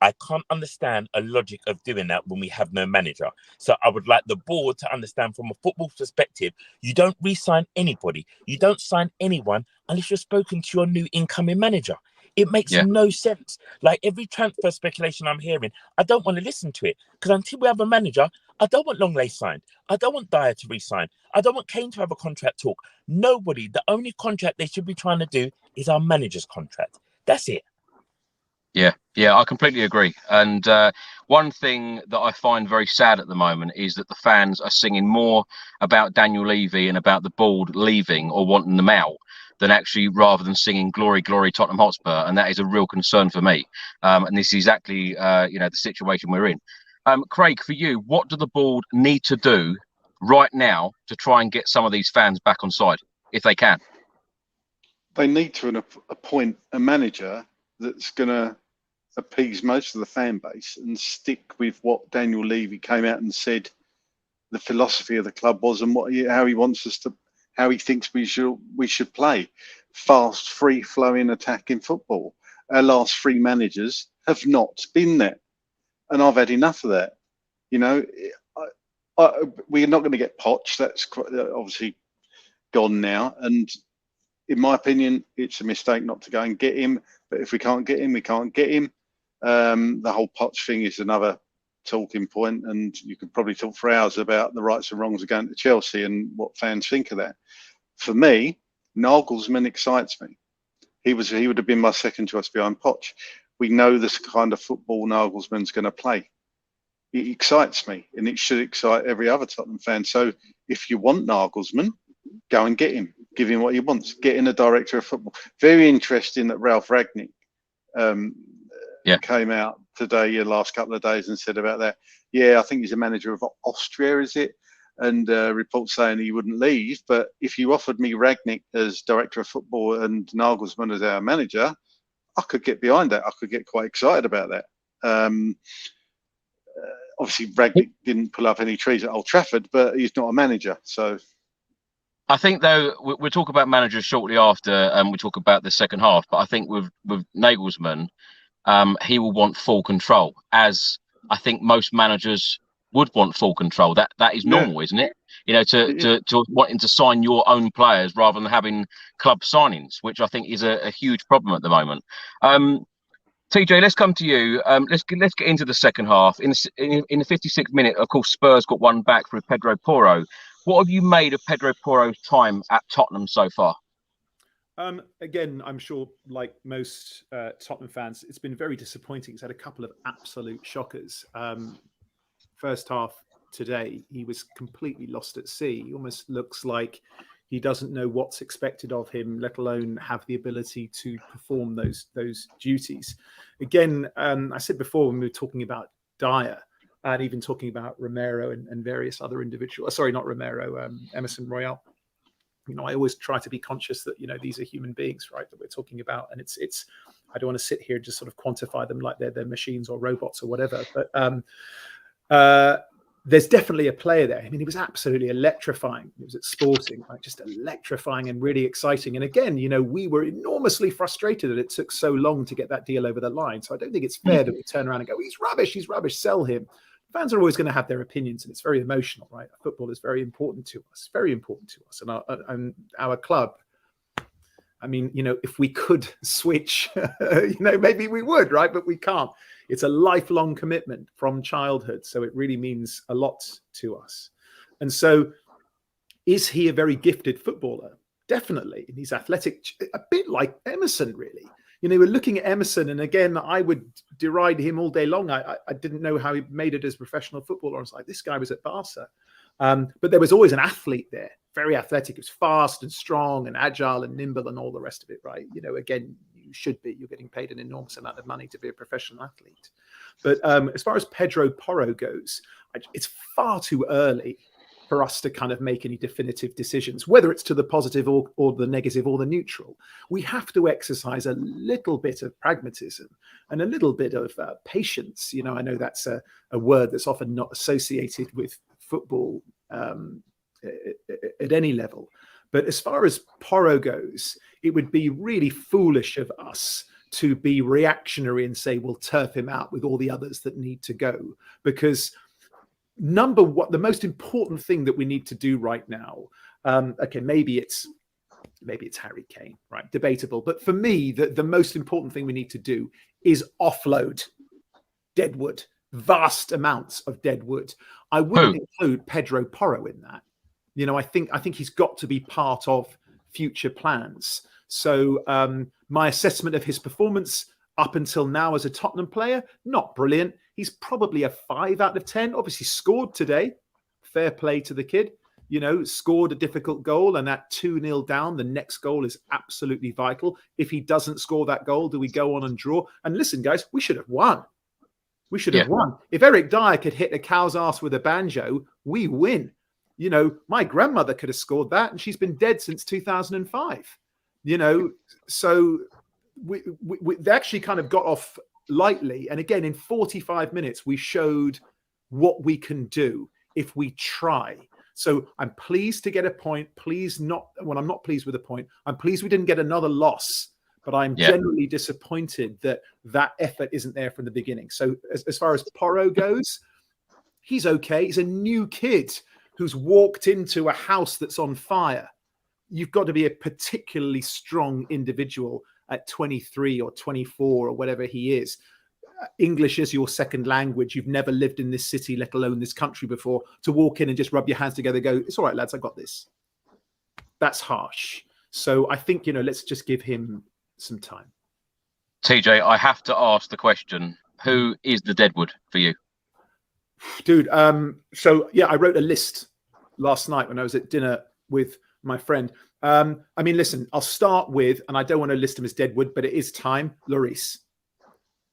I can't understand a logic of doing that when we have no manager. So I would like the board to understand, from a football perspective, you don't re-sign anybody. You don't sign anyone unless you're spoken to your new incoming manager. It makes no sense. Like, every transfer speculation I'm hearing, I don't want to listen to it, because until we have a manager, I don't want Longley signed. I don't want Dier to re-sign. I don't want Kane to have a contract talk. Nobody. The only contract they should be trying to do is our manager's contract. That's it. Yeah, I completely agree. And one thing that I find very sad at the moment is that the fans are singing more about Daniel Levy and about the board leaving or wanting them out than actually, rather than singing "Glory, Glory, Tottenham Hotspur," and that is a real concern for me. And this is exactly, the situation we're in. Craig, for you, what do the board need to do right now to try and get some of these fans back on side, if they can? They need to appoint a manager that's going to appease most of the fan base and stick with what Daniel Levy came out and said the philosophy of the club was, and how he wants us to, how he thinks we should play. Fast, free-flowing, attacking football. Our last 3 managers have not been that, and I've had enough of that. We're not going to get Poch. That's obviously gone now, and in my opinion, it's a mistake not to go and get him. But if we can't get him, we can't get him. The whole Poch thing is another talking point, and you could probably talk for hours about the rights and wrongs of going to Chelsea and what fans think of that. For me, Nagelsmann excites me. He would have been my second choice behind Poch. We know this kind of football Nagelsmann's going to play. It excites me, and it should excite every other Tottenham fan. So if you want Nagelsmann, go and get him. Give him what he wants. Get in a director of football. Very interesting that Ralf Rangnick came out today, last couple of days, and said about that. Yeah, I think he's a manager of Austria, is it? And reports saying he wouldn't leave. But if you offered me Rangnick as director of football and Nagelsmann as our manager, I could get behind that. I could get quite excited about that. Obviously, Rangnick didn't pull up any trees at Old Trafford, but he's not a manager. So I think, though, we'll talk about managers shortly after, and we talk about the second half. But I think with Nagelsmann, he will want full control, as I think most managers would want full control. That is normal, isn't it? To wanting to sign your own players rather than having club signings, which I think is a huge problem at the moment. TJ, let's come to you. Let's get into the second half. In the 56th minute, of course, Spurs got one back through Pedro Porro. What have you made of Pedro Porro's time at Tottenham so far? Again, I'm sure, like most Tottenham fans, it's been very disappointing. He's had a couple of absolute shockers. First half today, he was completely lost at sea. He almost looks like he doesn't know what's expected of him, let alone have the ability to perform those duties. Again, I said before when we were talking about Dier and even talking about Romero and various other individuals. Sorry, not Romero, Emerson Royal. I always try to be conscious that, these are human beings, right, that we're talking about. And it's I don't want to sit here and just sort of quantify them like they're machines or robots or whatever. But there's definitely a player there. I mean, he was absolutely electrifying. He was at Sporting, like just electrifying and really exciting. And again, we were enormously frustrated that it took so long to get that deal over the line. So I don't think it's fair that we turn around and go, he's rubbish, sell him. Fans are always going to have their opinions, and it's very emotional, right? Football is very important to us, and our club. I mean, if we could switch, maybe we would, right? But we can't. It's a lifelong commitment from childhood. So it really means a lot to us. And so is he a very gifted footballer? Definitely. And he's athletic, a bit like Emerson, really. We're looking at Emerson, and again, I would deride him all day long. I didn't know how he made it as a professional footballer. I was like, this guy was at Barca. But there was always an athlete there, very athletic. It was fast and strong and agile and nimble and all the rest of it, right? Again, you should be. You're getting paid an enormous amount of money to be a professional athlete. But as far as Pedro Porro goes, it's far too early for us to kind of make any definitive decisions, whether it's to the positive or the negative or the neutral. We have to exercise a little bit of pragmatism and a little bit of patience. I know that's a word that's often not associated with football at any level. But as far as Porro goes, it would be really foolish of us to be reactionary and say, we'll turf him out with all the others that need to go. Because number one, the most important thing that we need to do right now, maybe it's Harry Kane, right? Debatable. But for me, the most important thing we need to do is offload deadwood, vast amounts of deadwood. I wouldn't include Pedro Porro in that. I think he's got to be part of future plans. So my assessment of his performance up until now as a Tottenham player, not brilliant. He's probably a 5 out of 10. Obviously scored today. Fair play to the kid. Scored a difficult goal, and at 2-0 down, the next goal is absolutely vital. If he doesn't score that goal, do we go on and draw? And listen, guys, we should have won. We should have won. If Eric Dier could hit a cow's ass with a banjo, we win. My grandmother could have scored that, and she's been dead since 2005. So they actually kind of got off lightly. And again, in 45 minutes, we showed what we can do if we try. So I'm pleased to get a point. I'm not pleased with a point. I'm pleased we didn't get another loss, but I'm generally disappointed that effort isn't there from the beginning. So as far as Porro goes, he's okay. He's a new kid who's walked into a house that's on fire. You've got to be a particularly strong individual at 23 or 24 or whatever he is. English is your second language. You've never lived in this city, let alone this country before, to walk in and just rub your hands together and go, it's all right, lads, I got this. That's harsh. So I think, let's just give him some time. TJ, I have to ask the question, who is the Deadwood for you? Dude, I wrote a list last night when I was at dinner with my friend. Listen, I'll start with, and I don't want to list him as Deadwood, but it is time, Lloris,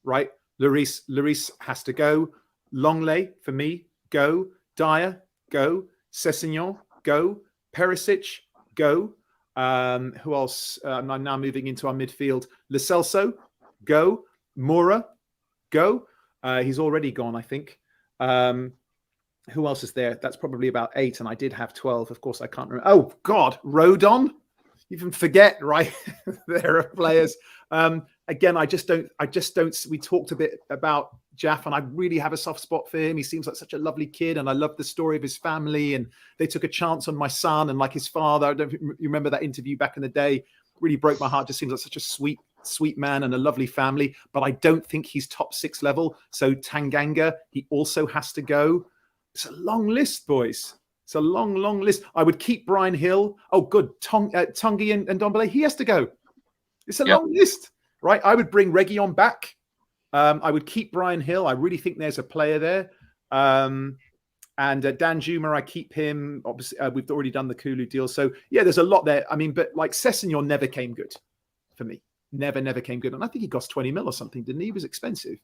right? Lloris has to go. Longley, for me, go. Dier, go. Sessegnon, go. Perisic, go. Who else? I'm now moving into our midfield. Lo Celso, go. Moura, go. He's already gone, I think. Who else is there? That's probably about 8, and I did have 12. Of course, I can't remember. Oh, God, Rodon. You can forget, right? There are players. Again, I just don't. We talked a bit about Jaff, and I really have a soft spot for him. He seems like such a lovely kid, and I love the story of his family. And they took a chance on my son, and like his father. I don't know if you remember that interview back in the day. Really broke my heart. Just seems like such a sweet man and a lovely family. But I don't think he's top 6 level. So Tanganga, he also has to go. It's a long list, boys. It's a long, long list. I would keep Brian Hill. Oh, good. Tongi and Ndombele, he has to go. It's a long list, right? I would bring Reguilon back. I would keep Brian Hill. I really think there's a player there. And Danjuma, I keep him. Obviously, we've already done the Kulu deal. So, yeah, there's a lot there. But like Sessegnon never came good for me. Never came good. And I think he cost 20 mil or something, didn't he? He was expensive.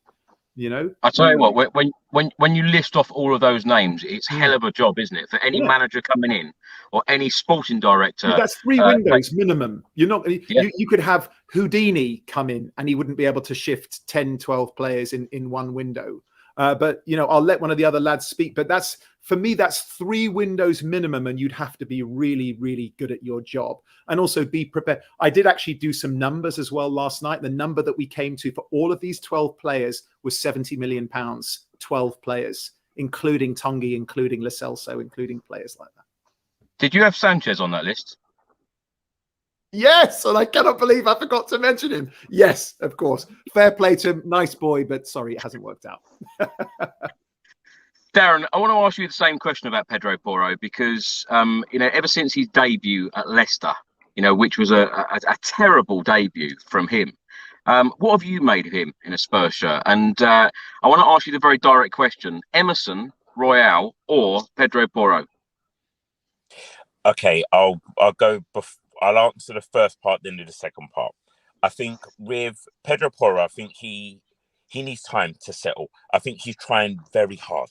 I tell you what, when you list off all of those names, it's hell of a job, isn't it? For any manager coming in or any sporting director. Well, that's 3 windows minimum. You're not. You could have Houdini come in and he wouldn't be able to shift 10, 12 players in one window. But, I'll let one of the other lads speak. But for me, that's 3 windows minimum, and you'd have to be really, really good at your job and also be prepared. I did actually do some numbers as well last night. The number that we came to for all of these 12 players was £70 million, 12 players, including Tongi, including Lo Celso, including players like that. Did you have Sanchez on that list? Yes, and I cannot believe I forgot to mention him. Yes, of course. Fair play to him. Nice boy, but sorry, it hasn't worked out. Darren, I want to ask you the same question about Pedro Porro because, ever since his debut at Leicester, which was a terrible debut from him, what have you made of him in a Spurs shirt? And I want to ask you the very direct question: Emerson, Royale, or Pedro Porro? Okay, I'll go. I'll answer the first part, then do the second part. I think with Pedro Porro, I think he needs time to settle. I think he's trying very hard.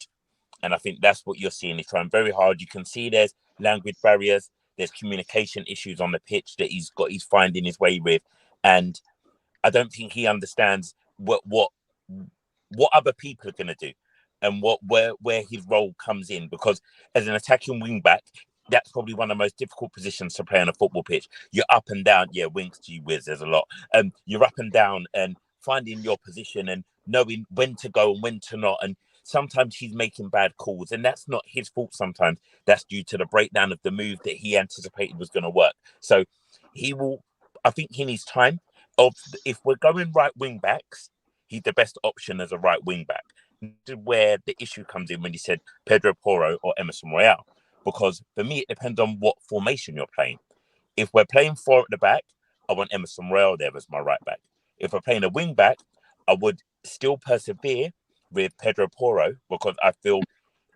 And I think that's what you're seeing. He's trying very hard. You can see there's language barriers. There's communication issues on the pitch that he's finding his way with. And I don't think he understands what other people are going to do and where his role comes in. Because as an attacking wing back, that's probably one of the most difficult positions to play on a football pitch. You're up and down. Yeah, wings, gee whiz, there's a lot. You're up and down and finding your position and knowing when to go and when to not. And sometimes he's making bad calls, and that's not his fault sometimes. That's due to the breakdown of the move that he anticipated was going to work. So I think he needs time. If we're going right wing backs, he's the best option as a right wing back. This is where the issue comes in when you said Pedro Porro or Emerson Royale. Because for me, it depends on what formation you're playing. If we're playing 4 at the back, I want Emerson Royale there as my right back. If we're playing a wing back, I would still persevere with Pedro Porro because I feel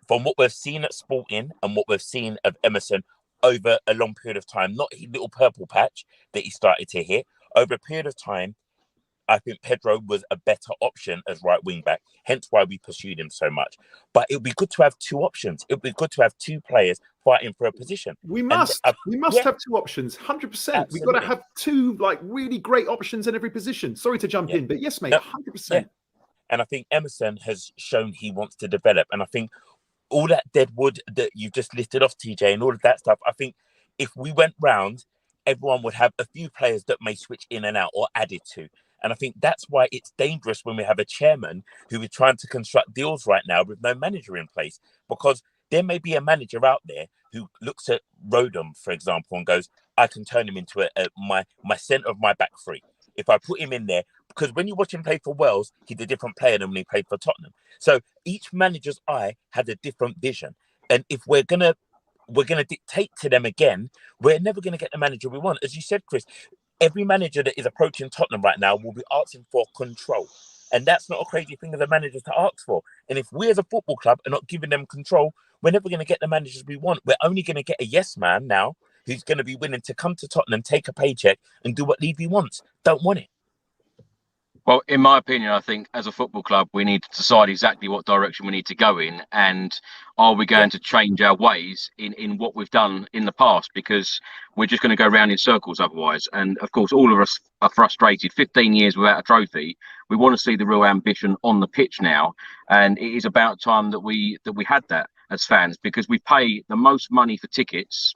from what we've seen at Sporting and what we've seen of Emerson over a long period of time, not his little purple patch that he started to hit, over a period of time, I think Pedro was a better option as right wing back, hence why we pursued him so much. But it would be good to have 2 options. It would be good to have 2 players fighting for a position. We must have 2 options, 100%. Absolutely. We've got to have 2 really great options in every position. Sorry to jump in, but yes, mate, 100%. Yeah. And I think Emerson has shown he wants to develop. And I think all that dead wood that you've just listed off, TJ, and all of that stuff, I think if we went round, everyone would have a few players that may switch in and out or added to. And I think that's why it's dangerous when we have a chairman who is trying to construct deals right now with no manager in place, because there may be a manager out there who looks at Rodham, for example, and goes, I can turn him into my centre of my back 3. If I put him in there, because when you watch him play for Wales, he's a different player than when he played for Tottenham. So each manager's eye had a different vision. And if we're gonna dictate to them again, we're never going to get the manager we want. As you said, Chris, every manager that is approaching Tottenham right now will be asking for control. And that's not a crazy thing as a manager to ask for. And if we as a football club are not giving them control, we're never going to get the managers we want. We're only going to get a yes man now who's going to be willing to come to Tottenham, take a paycheck and do what Levy wants. Don't want it. Well, in my opinion, I think as a football club, we need to decide exactly what direction we need to go in. And are we going to change our ways in what we've done in the past? Because we're just going to go round in circles otherwise. And of course, all of us are frustrated. 15 years without a trophy. We want to see the real ambition on the pitch now. And it is about time that we had that as fans, because we pay the most money for tickets.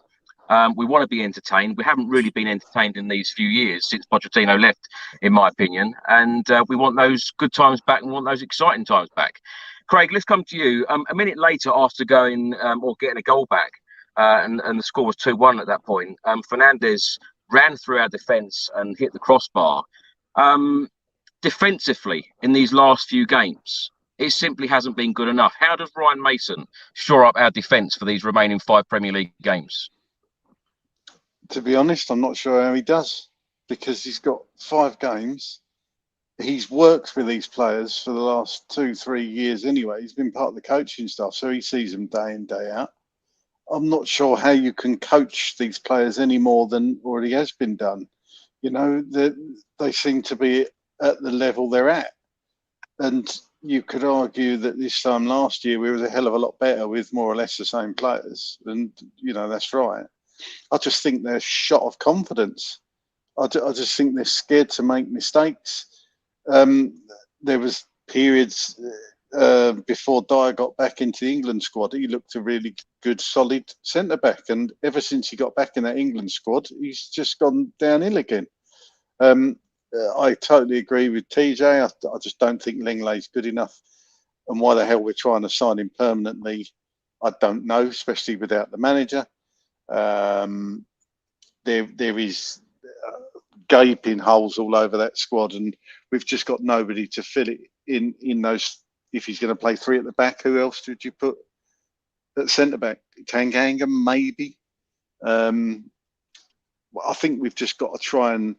We want to be entertained. We haven't really been entertained in these few years since Pochettino left, in my opinion. And we want those good times back and want those exciting times back. Craig, let's come to you. A minute later, after going or getting a goal back, and the score was 2-1 at that point, Fernandes ran through our defence and hit the crossbar. Defensively, in these last few games, it simply hasn't been good enough. How does Ryan Mason shore up our defence for these remaining 5 Premier League games? To be honest, I'm not sure how he does, because he's got 5 games. He's worked with these players for the last 2-3 years anyway. He's been part of the coaching staff, so he sees them day in, day out. I'm not sure how you can coach these players any more than already has been done. You know, they seem to be at the level they're at. And you could argue that this time last year we were a hell of a lot better with more or less the same players. And, you know, that's right. I just think they're shot of confidence. I just think they're scared to make mistakes. There was periods before Dier got back into the England squad, he looked a really good, solid centre-back. And ever since he got back in that England squad, he's just gone downhill again. I totally agree with TJ. I just don't think Lenglet's good enough. And why the hell we're trying to sign him permanently, I don't know, especially without the manager. There is gaping holes all over that squad, and we've just got nobody to fill it in those. If he's going to play three at the back, who else did you put at centre back? Tanganga, maybe. I think we've just got to try and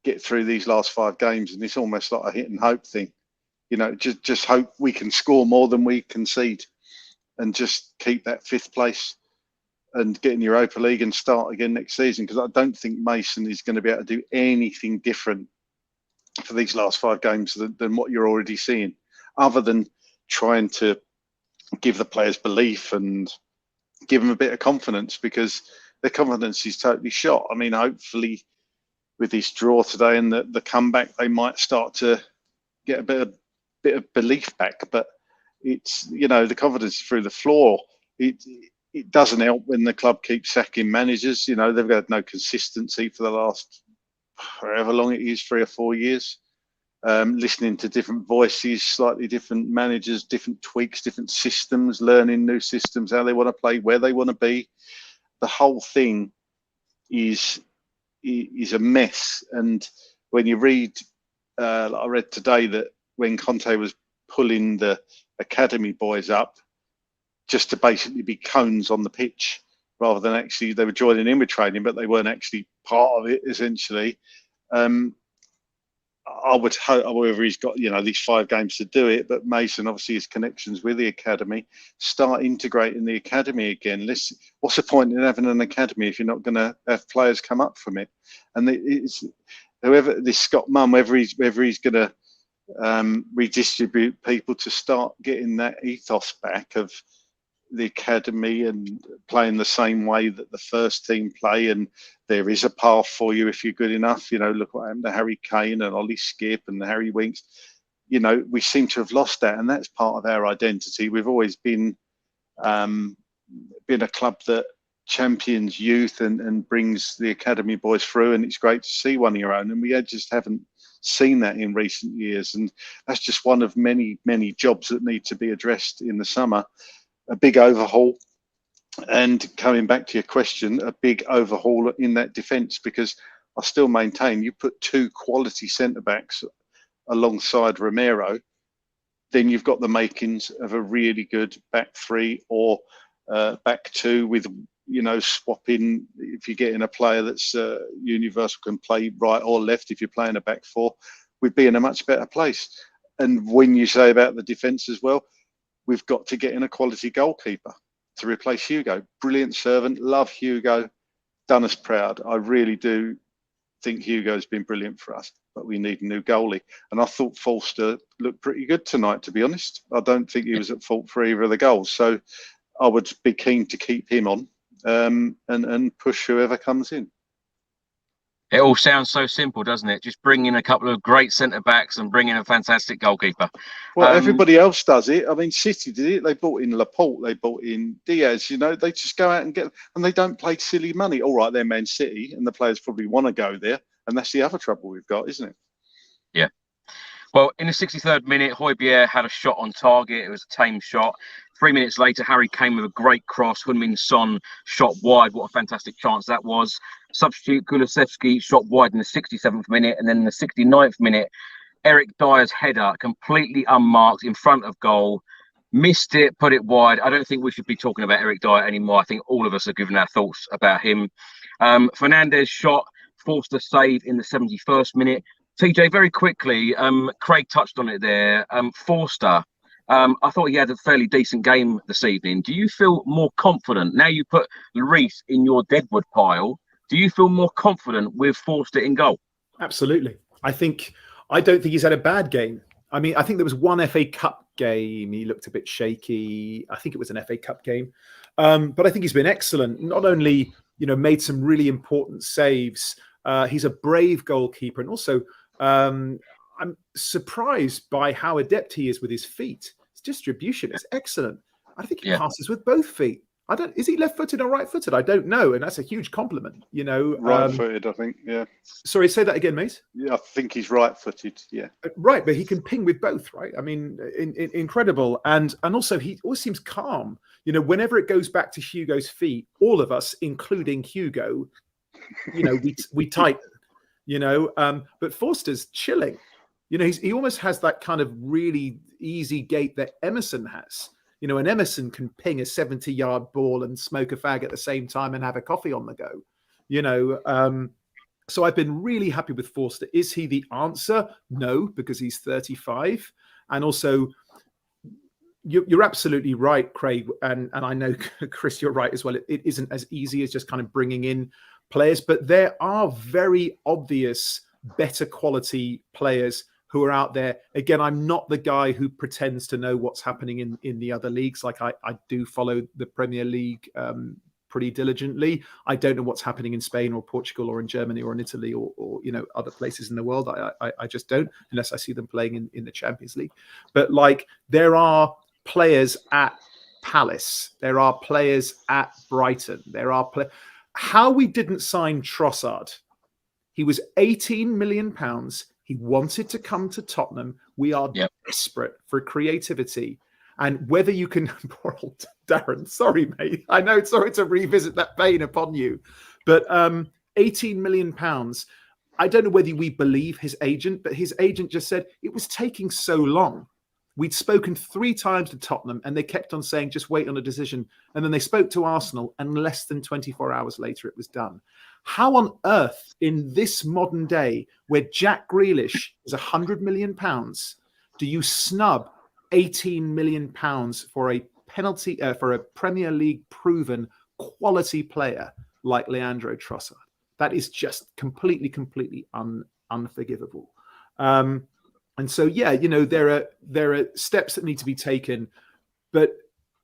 get through these last 5 games, and it's almost like a hit and hope thing. You know, just hope we can score more than we concede, and just keep that 5th place and get in Europa League and start again next season. Because I don't think Mason is going to be able to do anything different for these last 5 games than what you're already seeing, other than trying to give the players belief and give them a bit of confidence, because their confidence is totally shot. I mean, hopefully with this draw today and the comeback, they might start to get a bit of belief back. But it's, you know, the confidence through the floor. It doesn't help when the club keeps sacking managers. You know, they've had no consistency for the last however long it is, 3 or 4 years. Listening to different voices, slightly different managers, different tweaks, different systems, learning new systems, how they want to play, where they want to be. The whole thing is a mess. And when you read, I read today that when Conte was pulling the academy boys up just to basically be cones on the pitch, rather than actually, they were joining in with training, but they weren't actually part of it, essentially. I would hope, however, he's got, you know, these 5 games to do it, but Mason obviously has connections with the academy. Start integrating the academy again. What's the point in having an academy if you're not going to have players come up from it? And it's whoever this Scott Munn, whether he's going to redistribute people to start getting that ethos back of the academy and playing the same way that the first team play, and there is a path for you if you're good enough. You know, look what happened to Harry Kane and Ollie Skip and Harry Winks. You know, we seem to have lost that, and that's part of our identity. We've always been a club that champions youth and brings the academy boys through, and it's great to see one of your own, and we just haven't seen that in recent years. And that's just one of many jobs that need to be addressed in the summer. A big overhaul, and coming back to your question, a big overhaul in that defence, because I still maintain you put 2 quality centre-backs alongside Romero, then you've got the makings of a really good back 3 or back 2 with, you know, swapping. If you're getting a player that's universal, can play right or left, if you're playing a back 4, we'd be in a much better place. And when you say about the defence as well, we've got to get in a quality goalkeeper to replace Hugo. Brilliant servant, love Hugo, done us proud. I really do think Hugo's been brilliant for us, but we need a new goalie. And I thought Forster looked pretty good tonight, to be honest. I don't think he was at fault for either of the goals. So I would be keen to keep him on and push whoever comes in. It all sounds so simple, doesn't it? Just bring in a couple of great centre-backs and bring in a fantastic goalkeeper. Well, everybody else does it. I mean, City did it. They bought in Laporte. They bought in Diaz. You know, they just go out and get, and they don't play silly money. All right, they're Man City, and the players probably want to go there. And that's the other trouble we've got, isn't it? Yeah. Well, in the 63rd minute, Højbjerg had a shot on target. It was a tame shot. 3 minutes later, Harry Kane with a great cross. Heung-min Son shot wide. What a fantastic chance that was. Substitute Kulusevski shot wide in the 67th minute. And then in the 69th minute, Eric Dier's header, completely unmarked in front of goal. Missed it, put it wide. I don't think we should be talking about Eric Dier anymore. I think all of us have given our thoughts about him. Fernandez shot, forced a save in the 71st minute. TJ, very quickly, Craig touched on it there. Forster, I thought he had a fairly decent game this evening. Do you feel more confident? Now you put Lloris in your Deadwood pile, do you feel more confident with Forster in goal? Absolutely. I don't think he's had a bad game. I mean, I think there was one FA Cup game. He looked a bit shaky. I think it was an FA Cup game. But I think he's been excellent. Not only, you know, made some really important saves. He's a brave goalkeeper, and also I'm surprised by how adept he is with his feet. He's distribution is excellent. I think he Yeah. passes with both feet. Is he left-footed or right-footed? I don't know, and that's a huge compliment. Right-footed, I think. Yeah. Sorry, say that again, mate. Yeah, I think he's right-footed. Yeah. Right, but he can ping with both, right? I mean, incredible, and also he always seems calm. Whenever it goes back to Hugo's feet, all of us, including Hugo, we tighten. But Forster's chilling. He almost has that kind of really easy gait that Emerson has. And Emerson can ping a 70-yard ball and smoke a fag at the same time and have a coffee on the go. So I've been really happy with Forster. Is he the answer? No, because he's 35. And also, you're absolutely right, Craig. And I know, Chris, you're right as well. It isn't as easy as just kind of bringing in players, but there are very obvious, better quality players who are out there. Again, I'm not the guy who pretends to know what's happening in the other leagues. Like I do follow the Premier League pretty diligently. I don't know what's happening in Spain or Portugal or in Germany or in Italy or other places in the world. I just don't, unless I see them playing in the Champions League. But there are players at Palace. There are players at Brighton. How we didn't sign Trossard. He was £18 million. He wanted to come to Tottenham. We are desperate for creativity. And whether you can, poor old Darren, sorry, mate. I know, sorry to revisit that pain upon you. But £18 million. I don't know whether we believe his agent, but his agent just said it was taking so long. We'd spoken 3 times to Tottenham and they kept on saying, just wait on a decision. And then they spoke to Arsenal and less than 24 hours later, it was done. How on earth in this modern day where Jack Grealish is £100 million, do you snub £18 million for a penalty, for a Premier League proven quality player like Leandro Trossard? That is just completely unforgivable. And so, there are steps that need to be taken, but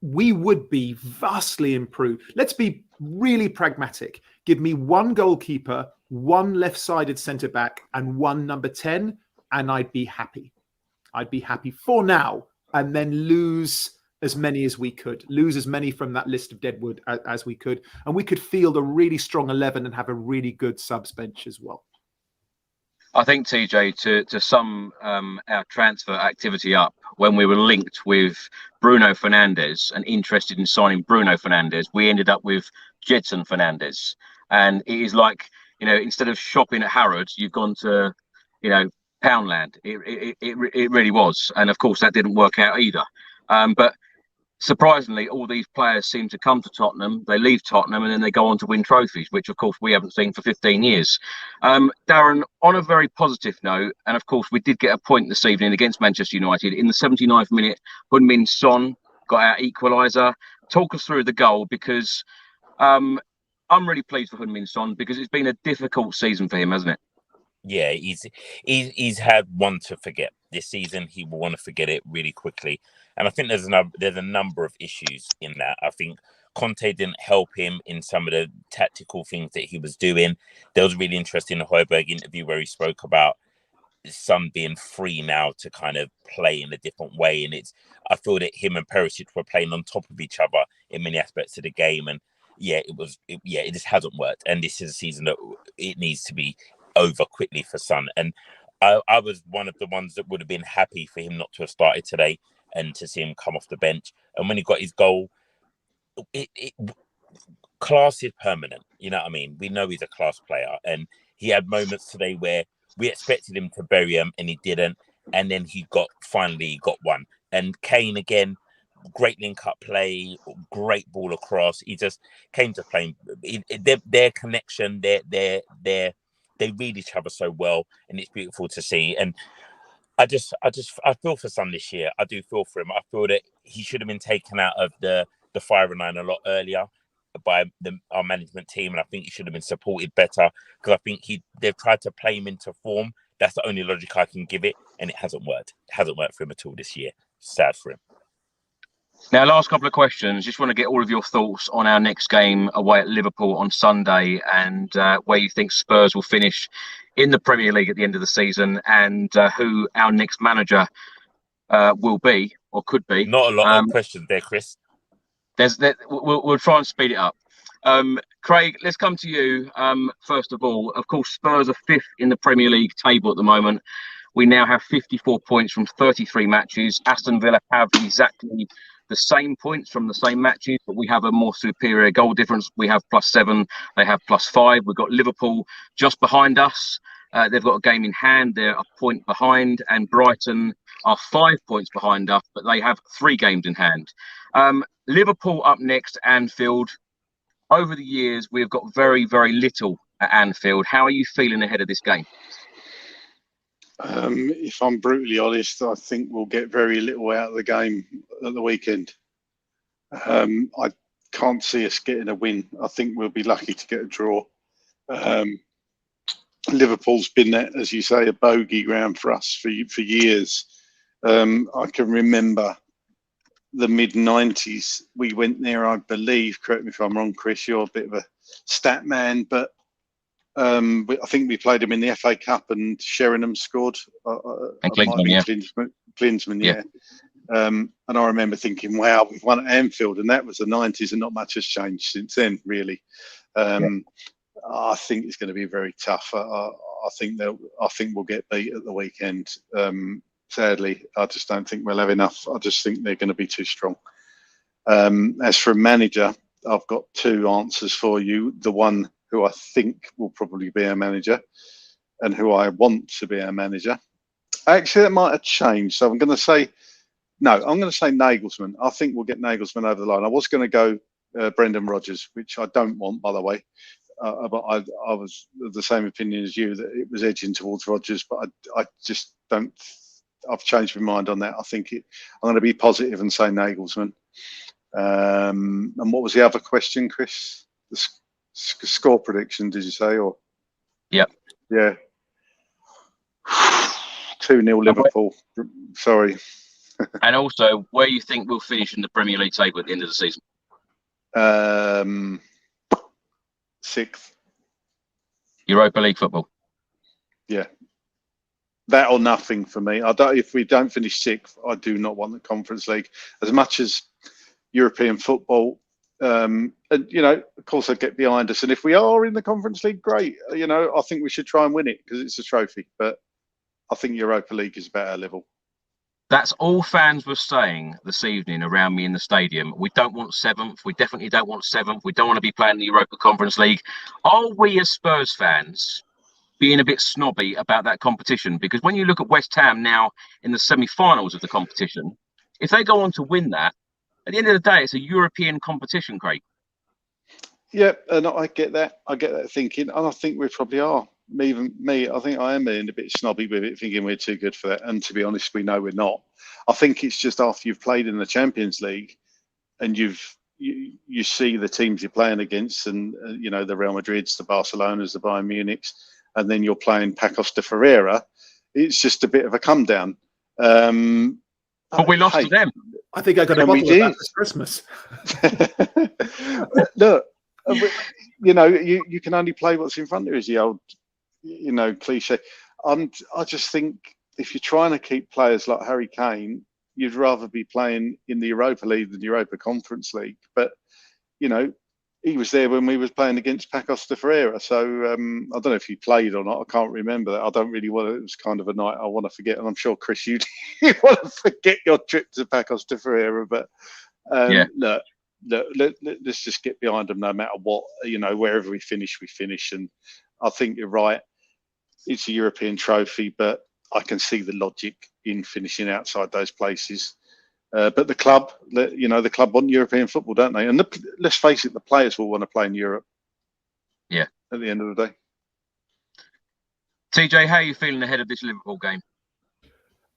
we would be vastly improved. Let's be really pragmatic. Give me 1 goalkeeper, 1 left-sided centre-back, and 1 number 10, and I'd be happy. I'd be happy for now, and then lose as many as we could. Lose as many from that list of deadwood as we could. And we could field a really strong 11 and have a really good subs bench as well. I think, TJ, to sum our transfer activity up, when we were linked with Bruno Fernandes and interested in signing Bruno Fernandes, we ended up with Jedson Fernandes. And it is like, instead of shopping at Harrods, you've gone to, Poundland. It really was. And of course, that didn't work out either. But surprisingly, all these players seem to come to Tottenham, they leave Tottenham, and then they go on to win trophies, which, of course, we haven't seen for 15 years. Darren, on a very positive note, and, of course, we did get a point this evening against Manchester United. In the 79th minute, Heung-min Son got our equaliser. Talk us through the goal, because I'm really pleased with Heung-min Son, because it's been a difficult season for him, hasn't it? Yeah, he's had one to forget. This season, he will want to forget it really quickly. And I think there's a number of issues in that. I think Conte didn't help him in some of the tactical things that he was doing. There was a really interesting Højbjerg interview where he spoke about his son being free now to kind of play in a different way. And I feel that him and Perisic were playing on top of each other in many aspects of the game. And it just hasn't worked. And this is a season that it needs to be over quickly for Son. And I was one of the ones that would have been happy for him not to have started today and to see him come off the bench. And when he got his goal, class is permanent. You know what I mean? We know he's a class player. And he had moments today where we expected him to bury him and he didn't. And then he finally got one. And Kane, again, great link-up play, great ball across. He just came to play. Their connection, they read each other so well, and it's beautiful to see. And I feel for Son this year. I do feel for him. I feel that he should have been taken out of the firing line a lot earlier by our management team, and I think he should have been supported better, because I think they've tried to play him into form. That's the only logic I can give it, and it hasn't worked. It hasn't worked for him at all this year. Sad for him. Now, last couple of questions. Just want to get all of your thoughts on our next game away at Liverpool on Sunday, and where you think Spurs will finish in the Premier League at the end of the season, and who our next manager will be. or could be. Not a lot of questions there, Chris. We'll try and speed it up. Craig, let's come to you. First of all, of course, Spurs are 5th in the Premier League table at the moment. We now have 54 points from 33 matches. Aston Villa have exactly the same points from the same matches, but we have a more superior goal difference. We have +7, they have +5. We've got Liverpool just behind us. They've got a game in hand. They're a point behind, and Brighton are 5 points behind us, but they have 3 games in hand. Liverpool up next, Anfield. Over the years, we've got very, very little at Anfield. How are you feeling ahead of this game? If I'm brutally honest, I think we'll get very little out of the game at the weekend. I can't see us getting a win. I think we'll be lucky to get a draw. Liverpool's been, as you say, a bogey ground for us for years. I can remember the mid-90s. We went there, I believe, correct me if I'm wrong, Chris, you're a bit of a stat man, but I think we played them in the FA Cup and Sheringham scored. And Klinsmann, yeah. And I remember thinking, wow, we've won at Anfield, and that was the 90s, and not much has changed since then, really. I think it's going to be very tough. I think we'll get beat at the weekend. Sadly, I just don't think we'll have enough. I just think they're going to be too strong. As for a manager, I've got 2 answers for you. The one who I think will probably be our manager and who I want to be our manager. Actually, that might have changed. So I'm going to say Nagelsmann. I think we'll get Nagelsmann over the line. I was going to go Brendan Rodgers, which I don't want, by the way. But I was of the same opinion as you, that it was edging towards Rodgers, but I just don't. I've changed my mind on that. I think I'm going to be positive and say Nagelsmann. And what was the other question, Chris? The score prediction, did you say? Or yep. Yeah. 2-0 Liverpool. Sorry. And also, where you think we'll finish in the Premier League table at the end of the season? 6th. Europa League football. Yeah. That or nothing for me. If we don't finish 6th, I do not want the Conference League. As much as European football, and of course, I get behind us. And if we are in the Conference League, great. I think we should try and win it because it's a trophy. But I think Europa League is better level. That's all fans were saying this evening around me in the stadium. We don't want 7th. We definitely don't want 7th. We don't want to be playing the Europa Conference League. Are we as Spurs fans being a bit snobby about that competition? Because when you look at West Ham now in the semi-finals of the competition, if they go on to win that, at the end of the day, it's a European competition, Craig. Yeah, and I get that. I get that thinking, and I think we probably are. Even me, I think I am being a bit snobby with it, thinking we're too good for that. And to be honest, we know we're not. I think it's just after you've played in the Champions League and you see the teams you're playing against, and the Real Madrids, the Barcelonas, the Bayern Munichs, and then you're playing Pacos de Ferreira. It's just a bit of a come down. But we lost to them. I think I got a bottle of that this Christmas. Look, you can only play what's in front of you, is the old, cliche. I just think if you're trying to keep players like Harry Kane, you'd rather be playing in the Europa League than the Europa Conference League. But, he was there when we was playing against Pacos de Ferreira. So I don't know if he played or not. I can't remember that. I don't really want to. It was kind of a night I want to forget. And I'm sure, Chris, you want to forget your trip to Pacos de Ferreira. But look, let's just get behind them no matter what. Wherever we finish, we finish. And I think you're right. It's a European trophy, but I can see the logic in finishing outside those places. But the club, the club want European football, don't they? And let's face it, the players will want to play in Europe. Yeah. At the end of the day. TJ, how are you feeling ahead of this Liverpool game?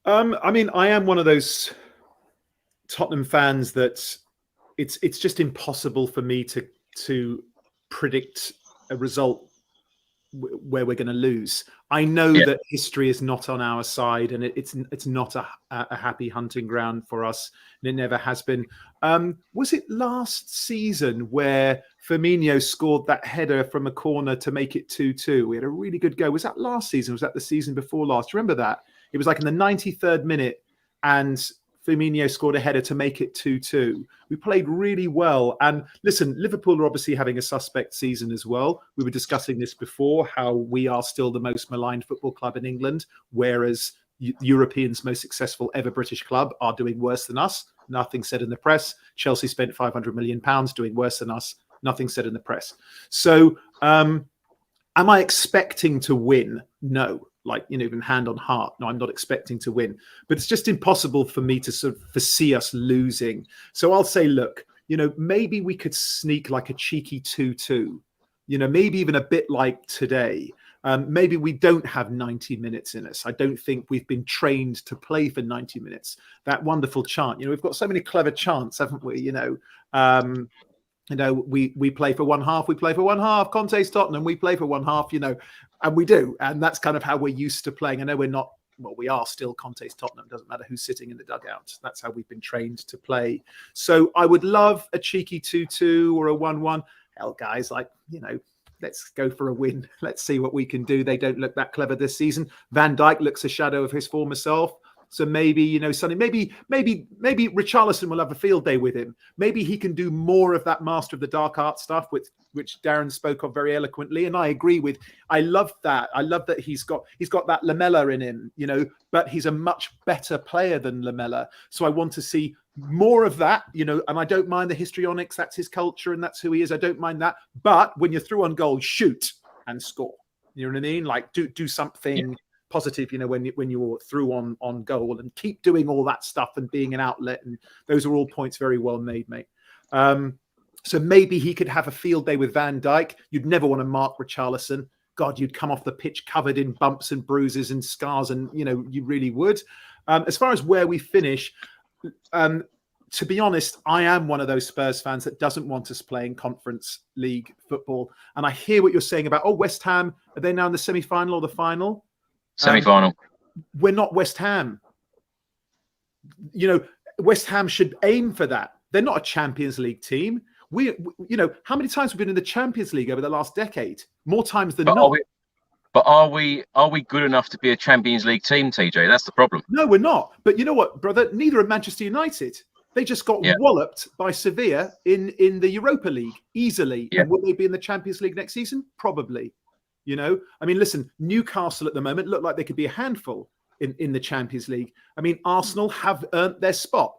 I am one of those Tottenham fans that it's just impossible for me to predict a result where we're going to lose. I know that history is not on our side, and it's not a happy hunting ground for us, and it never has been. Was it last season where Firmino scored that header from a corner to make it 2-2? We had a really good go. Was that last season? Was that the season before last? Remember that? It was like in the 93rd minute, and Firmino scored a header to make it 2-2. We played really well. And listen, Liverpool are obviously having a suspect season as well. We were discussing this before, how we are still the most maligned football club in England, whereas Europeans' most successful ever British club are doing worse than us. Nothing said in the press. Chelsea spent £500 million doing worse than us. Nothing said in the press. So am I expecting to win? No. Like, even hand on heart. No, I'm not expecting to win. But it's just impossible for me to sort of foresee us losing. So I'll say, look, maybe we could sneak like a cheeky 2-2. Maybe even a bit like today. Maybe we don't have 90 minutes in us. I don't think we've been trained to play for 90 minutes. That wonderful chant. We've got so many clever chants, haven't we? We play for one half, we play for one half. Conte's Tottenham, we play for one half, and we do. And that's kind of how we're used to playing. I know we're not, well, we are still Conte's Tottenham. Doesn't matter who's sitting in the dugout. That's how we've been trained to play. So I would love a cheeky 2-2 or a 1-1. Hell, guys, let's go for a win. Let's see what we can do. They don't look that clever this season. Van Dijk looks a shadow of his former self. So maybe, Sonny, maybe Richarlison will have a field day with him. Maybe he can do more of that master of the dark art stuff, which Darren spoke of very eloquently. And I agree with. I love that. I love that he's got that Lamella in him, but he's a much better player than Lamella. So I want to see more of that, and I don't mind the histrionics. That's his culture and that's who he is. I don't mind that. But when you're through on goal, shoot and score. You know what I mean? Like do something positive, when you're through on goal, and keep doing all that stuff and being an outlet. And those are all points very well made, mate. So maybe he could have a field day with Van Dijk. You'd never want to mark Richarlison. God, you'd come off the pitch covered in bumps and bruises and scars, and you really would. As far as where we finish, to be honest, I am one of those Spurs fans that doesn't want us playing Conference League football. And I hear what you're saying about, West Ham, are they now in the semi-final or the final? Semi-final. We're not West Ham. West Ham should aim for that. They're not a Champions League team. We how many times have we been in the Champions League over the last decade? More times than not. Are we good enough to be a Champions League team, TJ? That's the problem. No, we're not. But you know what, brother? Neither are Manchester United. They just got walloped by Sevilla in the Europa League easily. Yeah. And will they be in the Champions League next season? Probably. Listen, Newcastle at the moment look like they could be a handful in the Champions League. Arsenal have earned their spot.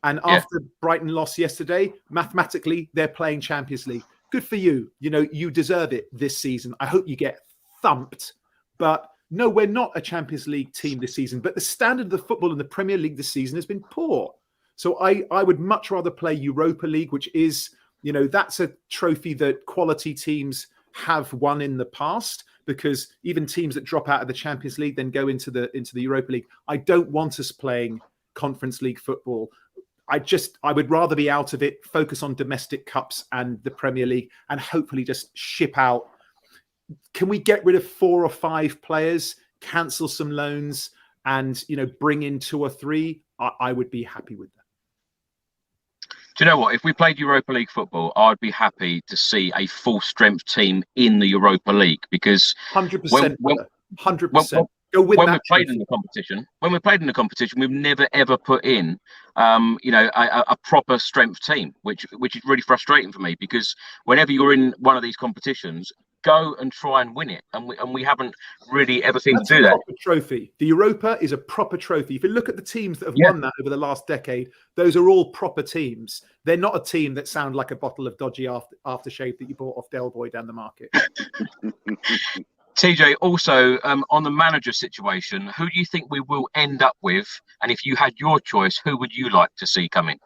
And after Brighton lost yesterday, mathematically, they're playing Champions League. Good for you. You deserve it this season. I hope you get thumped. But no, we're not a Champions League team this season. But the standard of the football in the Premier League this season has been poor. So I would much rather play Europa League, which is, that's a trophy that quality teams have won in the past, because even teams that drop out of the Champions League then go into the Europa League. I don't want us playing Conference League football. I would rather be out of it, focus on domestic cups and the Premier League, and hopefully just ship out. Can we get rid of 4 or 5 players, cancel some loans, and bring in 2 or 3? I would be happy with that. Do you know what? If we played Europa League football, I'd be happy to see a full-strength team in the Europa League, because 100%, 100%. Go with when that. We played in the competition, we've never ever put in, a proper strength team, which is really frustrating for me, because whenever you're in one of these competitions, go and try and win it, and we haven't really ever seemed to do that. Trophy. The Europa is a proper trophy. If you look at the teams that have won that over the last decade, those are all proper teams. They're not a team that sound like a bottle of dodgy aftershave that you bought off Del Boy down the market. TJ, also on the manager situation, who do you think we will end up with? And if you had your choice, who would you like to see come in?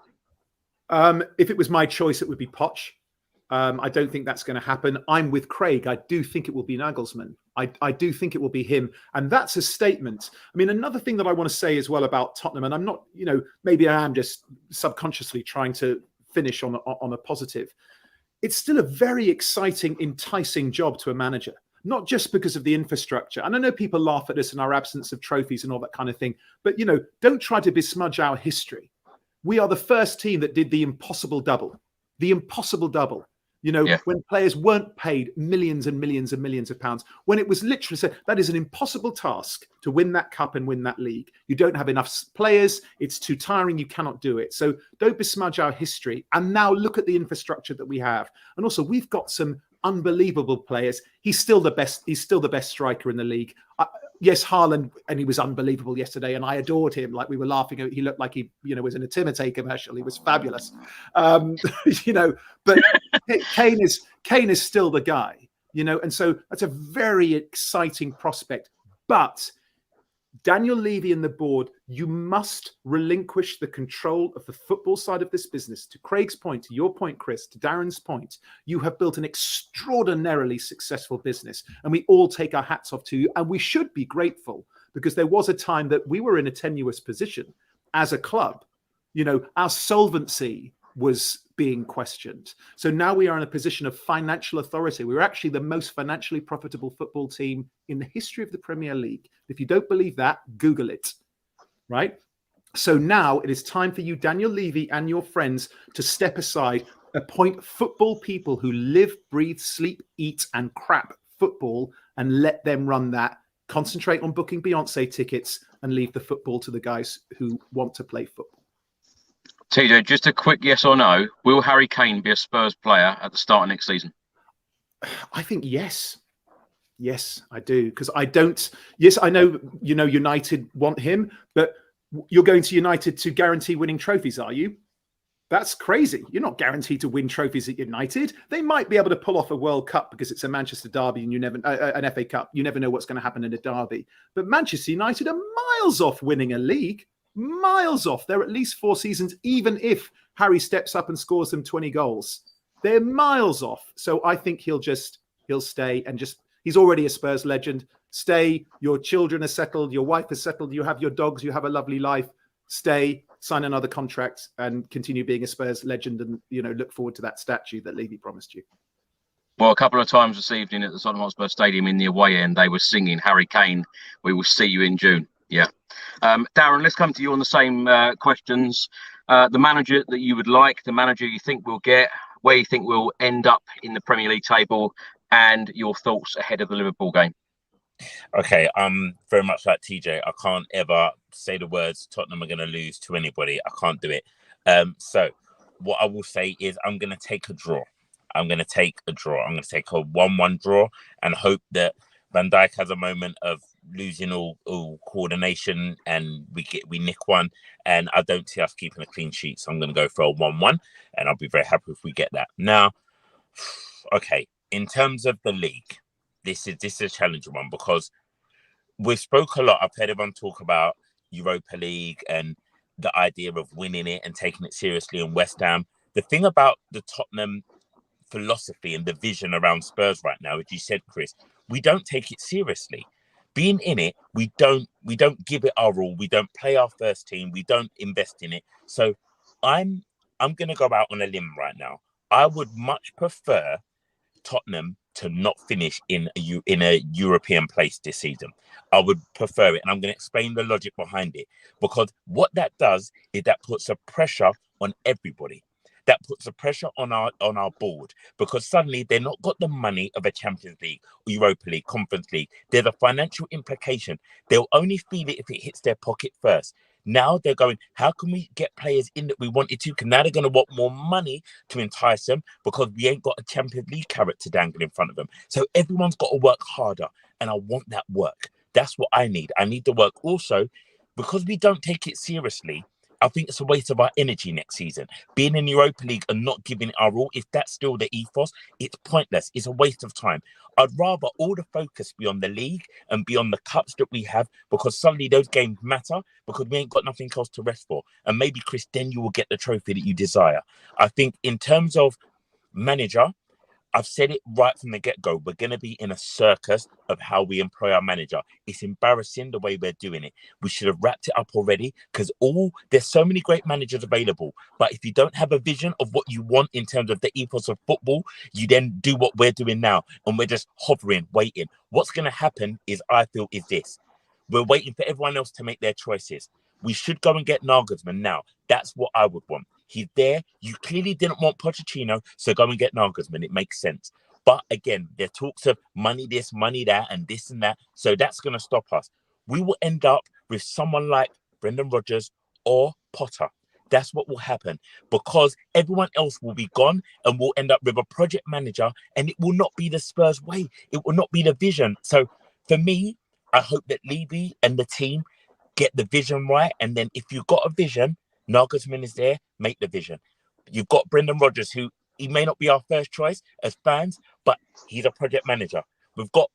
If it was my choice, it would be Poch. I don't think that's going to happen. I'm with Craig. I do think it will be Nagelsmann. I do think it will be him. And that's a statement. Another thing that I want to say as well about Tottenham, and I'm not, maybe I am just subconsciously trying to finish on a positive. It's still a very exciting, enticing job to a manager. Not just because of the infrastructure. And I know people laugh at us in our absence of trophies and all that kind of thing. But, don't try to besmudge our history. We are the first team that did the impossible double. The impossible double. You know, when players weren't paid millions and millions and millions of pounds, when it was literally said that is an impossible task to win that cup and win that league. You don't have enough players. It's too tiring. You cannot do it. So don't besmudge our history. And now look at the infrastructure that we have. And also, we've got some unbelievable players. He's still the best. He's still the best striker in the league. Yes, Haaland, and he was unbelievable yesterday, and I adored him. Like, we were laughing. He looked like he, was in a Timotei commercial. He was fabulous. But Kane is still the guy, and so that's a very exciting prospect. But Daniel Levy and the board, you must relinquish the control of the football side of this business. To Craig's point, to your point, Chris, to Darren's point, you have built an extraordinarily successful business, and we all take our hats off to you, and we should be grateful, because there was a time that we were in a tenuous position as a club. Our solvency was being questioned. So now we are in a position of financial authority. We're actually the most financially profitable football team in the history of the Premier League. If you don't believe that, Google it, right? So now it is time for you, Daniel Levy, and your friends to step aside, appoint football people who live, breathe, sleep, eat, and crap football, and let them run that. Concentrate on booking Beyonce tickets and leave the football to the guys who want to play football. TJ, just a quick yes or no. Will Harry Kane be a Spurs player at the start of next season? I think yes. Yes, I do. Because I don't. Yes, I know, United want him, but you're going to United to guarantee winning trophies, are you? That's crazy. You're not guaranteed to win trophies at United. They might be able to pull off a World Cup because it's a Manchester derby and you never, an FA Cup. You never know what's going to happen in a derby. But Manchester United are miles off winning a league. Miles off. They're at least 4 seasons, even if Harry steps up and scores them 20 goals. They're miles off. So I think he'll stay and he's already a Spurs legend. Stay. Your children are settled. Your wife is settled. You have your dogs. You have a lovely life. Stay, sign another contract and continue being a Spurs legend and, look forward to that statue that Levy promised you. Well, a couple of times this evening at the Tottenham Hotspur Stadium in the away end, they were singing Harry Kane, we will see you in June. Yeah. Darren, let's come to you on the same questions. The manager that you would like, the manager you think we'll get, where you think we'll end up in the Premier League table, and your thoughts ahead of the Liverpool game. Okay, very much like TJ. I can't ever say the words Tottenham are going to lose to anybody. I can't do it. So what I will say is I'm going to take a draw. I'm going to take a 1-1 draw and hope that Van Dijk has a moment of losing all coordination and we nick one, and I don't see us keeping a clean sheet, so I'm going to go for a 1-1 and I'll be very happy if we get that. Now, okay, in terms of the league, this is a challenging one because we've spoke a lot. I've heard everyone talk about Europa League and the idea of winning it and taking it seriously in West Ham. The thing about the Tottenham philosophy and the vision around Spurs right now, as you said, Chris, we don't take it seriously. Being in it, we don't give it our all. We don't play our first team. We don't invest in it. So I'm going to go out on a limb right now. I would much prefer Tottenham to not finish in a European place this season. I would prefer it, and I'm going to explain the logic behind it, because what that does is that puts a pressure on everybody. That puts a pressure on our board, because suddenly they're not got the money of a Champions League, Europa League, Conference League. There's a financial implication. They'll only feel it if it hits their pocket first. Now they're going, how can we get players in that we wanted to? Because now they're going to want more money to entice them, because we ain't got a Champions League carrot to dangle in front of them. So everyone's got to work harder, and I want that work. That's what I need. I need the work. Also, because we don't take it seriously, I think it's a waste of our energy next season. Being in Europa League and not giving it our all, if that's still the ethos, it's pointless. It's a waste of time. I'd rather all the focus be on the league and be on the cups that we have, because suddenly those games matter, because we ain't got nothing else to rest for. And maybe, Chris, then you will get the trophy that you desire. I think in terms of manager, I've said it right from the get-go. We're going to be in a circus of how we employ our manager. It's embarrassing the way we're doing it. We should have wrapped it up already, because there's so many great managers available. But if you don't have a vision of what you want in terms of the ethos of football, you then do what we're doing now. And we're just hovering, waiting. What's going to happen is, I feel, is this. We're waiting for everyone else to make their choices. We should go and get Nagelsmann now. That's what I would want. He's there. You clearly didn't want Pochettino, so go and get Nagelsmann. It makes sense. But again, there are talks of money this, money that, and this and that. So that's going to stop us. We will end up with someone like Brendan Rodgers or Potter. That's what will happen, because everyone else will be gone and we'll end up with a project manager, and it will not be the Spurs way. It will not be the vision. So for me, I hope that Levy and the team get the vision right. And then if you've got a vision, Nagelsmann is there, make the vision. You've got Brendan Rodgers, who he may not be our first choice as fans, but he's a project manager. You've got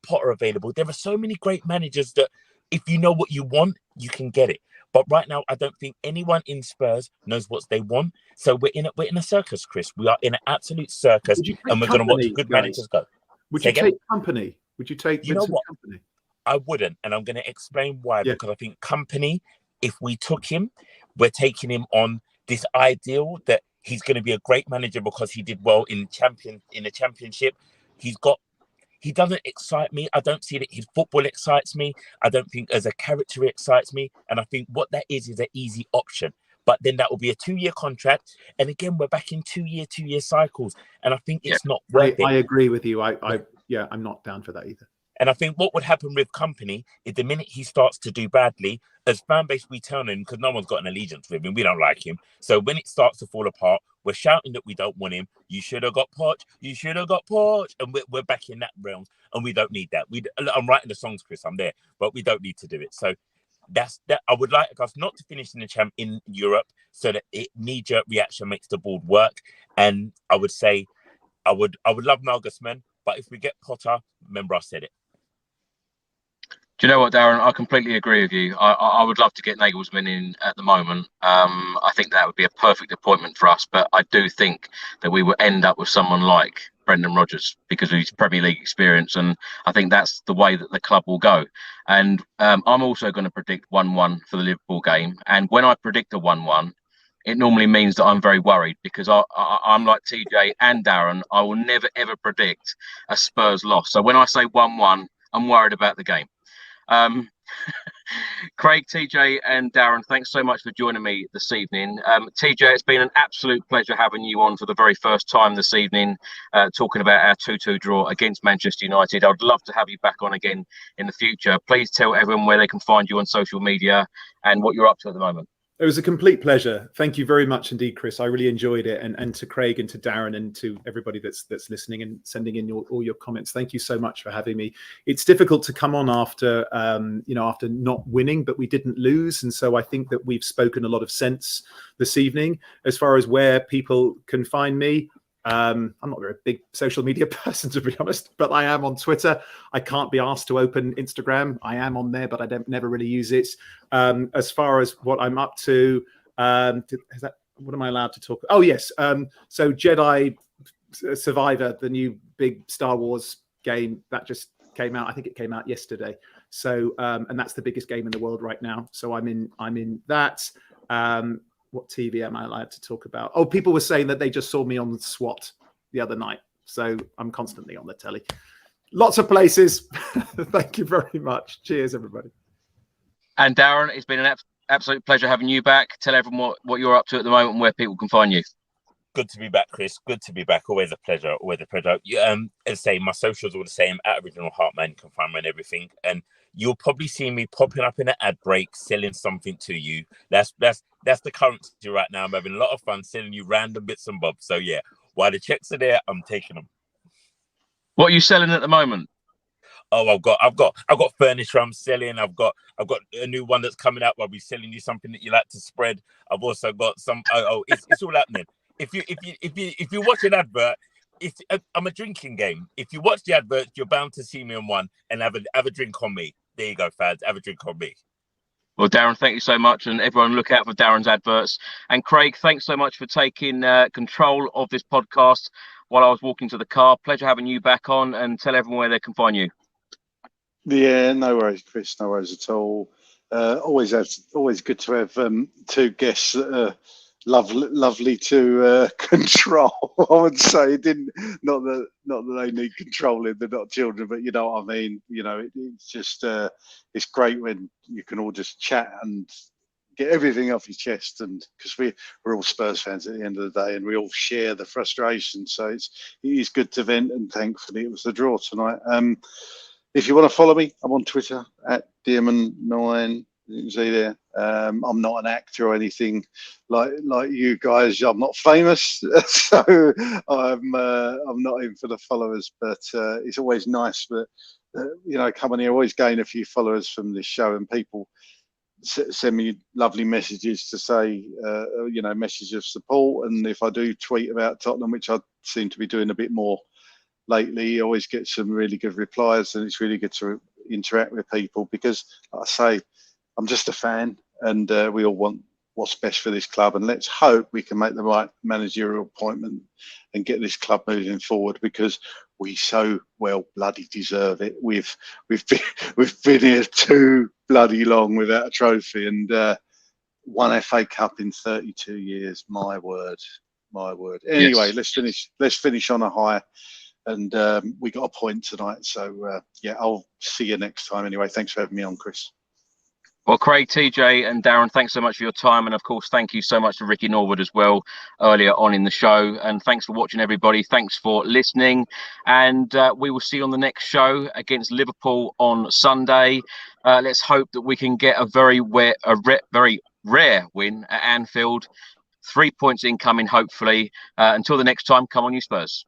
Potter available. There are so many great managers that if you know what you want, you can get it. But right now, I don't think anyone in Spurs knows what they want. So we're in a circus, Chris. We are in an absolute circus, and we're going to watch good managers go. Would you take Company? Would you take Vincent Company? I wouldn't, and I'm going to explain why. Yeah. Because I think Company, if we took him, we're taking him on this ideal that he's going to be a great manager because he did well in the championship. He doesn't excite me. I don't see that his football excites me. I don't think as a character it excites me. And I think what that is an easy option. But then that will be a 2-year contract. And again, we're back in 2-year cycles. And I think it's not worth it. I agree with you. I'm not down for that either. And I think what would happen with Company is the minute he starts to do badly, as fan base, we turn him because no one's got an allegiance with him. We don't like him. So when it starts to fall apart, we're shouting that we don't want him. You should have got Poch. You should have got Poch. And we're back in that realm. And we don't need that. I'm writing the songs, Chris. I'm there. But we don't need to do it. So that's that. I would like us not to finish in Europe so that knee-jerk reaction makes the board work. And I would say I would love Nagelsmann. But if we get Potter, remember I said it. Do you know what, Darren? I completely agree with you. I would love to get Nagelsmann in at the moment. I think that would be a perfect appointment for us. But I do think that we will end up with someone like Brendan Rodgers because of his Premier League experience. And I think that's the way that the club will go. And I'm also going to predict 1-1 for the Liverpool game. And when I predict a 1-1, it normally means that I'm very worried because I'm like TJ and Darren. I will never, ever predict a Spurs loss. So when I say 1-1, I'm worried about the game. Craig, TJ and Darren, thanks so much for joining me this evening. TJ, it's been an absolute pleasure having you on for the very first time this evening, talking about our 2-2 draw against Manchester United. I'd love to have you back on again in the future. Please tell everyone where they can find you on social media and what you're up to at the moment. It was a complete pleasure. Thank you very much indeed, Chris. I really enjoyed it. And to Craig and to Darren and to everybody that's listening and sending in all your comments. Thank you so much for having me. It's difficult to come on after after not winning, but we didn't lose. And so I think that we've spoken a lot of sense this evening. As far as where people can find me, I'm not a very big social media person, to be honest, but I am on Twitter. I can't be asked to open Instagram. I am on there, but I never really use it. As far as what I'm up to, what am I allowed to talk? Oh, yes. So Jedi Survivor, the new big Star Wars game that just came out. I think it came out yesterday. So, and that's the biggest game in the world right now. So I'm in that. What TV am I allowed to talk about? Oh, people were saying that they just saw me on SWAT the other night. So I'm constantly on the telly. Lots of places. Thank you very much. Cheers, everybody. And Darren, it's been an absolute pleasure having you back. Tell everyone what you're up to at the moment and where people can find you. Good to be back, Chris. Good to be back. Always a pleasure. Always a pleasure. As I say, my socials are all the same. At Original Heartman, you can find me on everything. And you'll probably see me popping up in an ad break, selling something to you. That's the currency right now. I'm having a lot of fun selling you random bits and bobs. So yeah, while the checks are there, I'm taking them. What are you selling at the moment? Oh, I've got furniture I'm selling. I've got a new one that's coming out. I'll be selling you something that you like to spread. I've also got some. It's all happening. If you watch an advert, I'm a drinking game. If you watch the advert, you're bound to see me on one and have a drink on me. There you go, fans. Have a drink on me. Well, Darren, thank you so much. And everyone look out for Darren's adverts. And Craig, thanks so much for taking control of this podcast while I was walking to the car. Pleasure having you back on, and tell everyone where they can find you. Yeah, no worries, Chris. No worries at all. Always good to have two guests that are lovely to control. I would say not that they need controlling. They're not children, but you know what I mean. You know, it's just it's great when you can all just chat and get everything off your chest, and because we're all Spurs fans at the end of the day, and we all share the frustration. So it is good to vent, and thankfully it was the draw tonight. If you want to follow me, I'm on Twitter at Dearman9. You can see there. I'm not an actor or anything like you guys. I'm not famous, so I'm not in for the followers. But it's always nice that coming here, always gain a few followers from this show, and people send me lovely messages to say, message of support. And if I do tweet about Tottenham, which I seem to be doing a bit more lately, I always get some really good replies, and it's really good to interact with people because, like I say, I'm just a fan, and we all want what's best for this club. And let's hope we can make the right managerial appointment and get this club moving forward, because we so well bloody deserve it. We've been here too bloody long without a trophy, and one FA Cup in 32 years. My word. Anyway, yes. Let's finish on a high, and we got a point tonight. So I'll see you next time. Anyway, thanks for having me on, Chris. Well, Craig, TJ and Darren, thanks so much for your time. And of course, thank you so much to Ricky Norwood as well earlier on in the show. And thanks for watching, everybody. Thanks for listening. And we will see you on the next show against Liverpool on Sunday. Let's hope that we can get a very rare win at Anfield. 3 points incoming, hopefully. Until the next time, come on, you Spurs.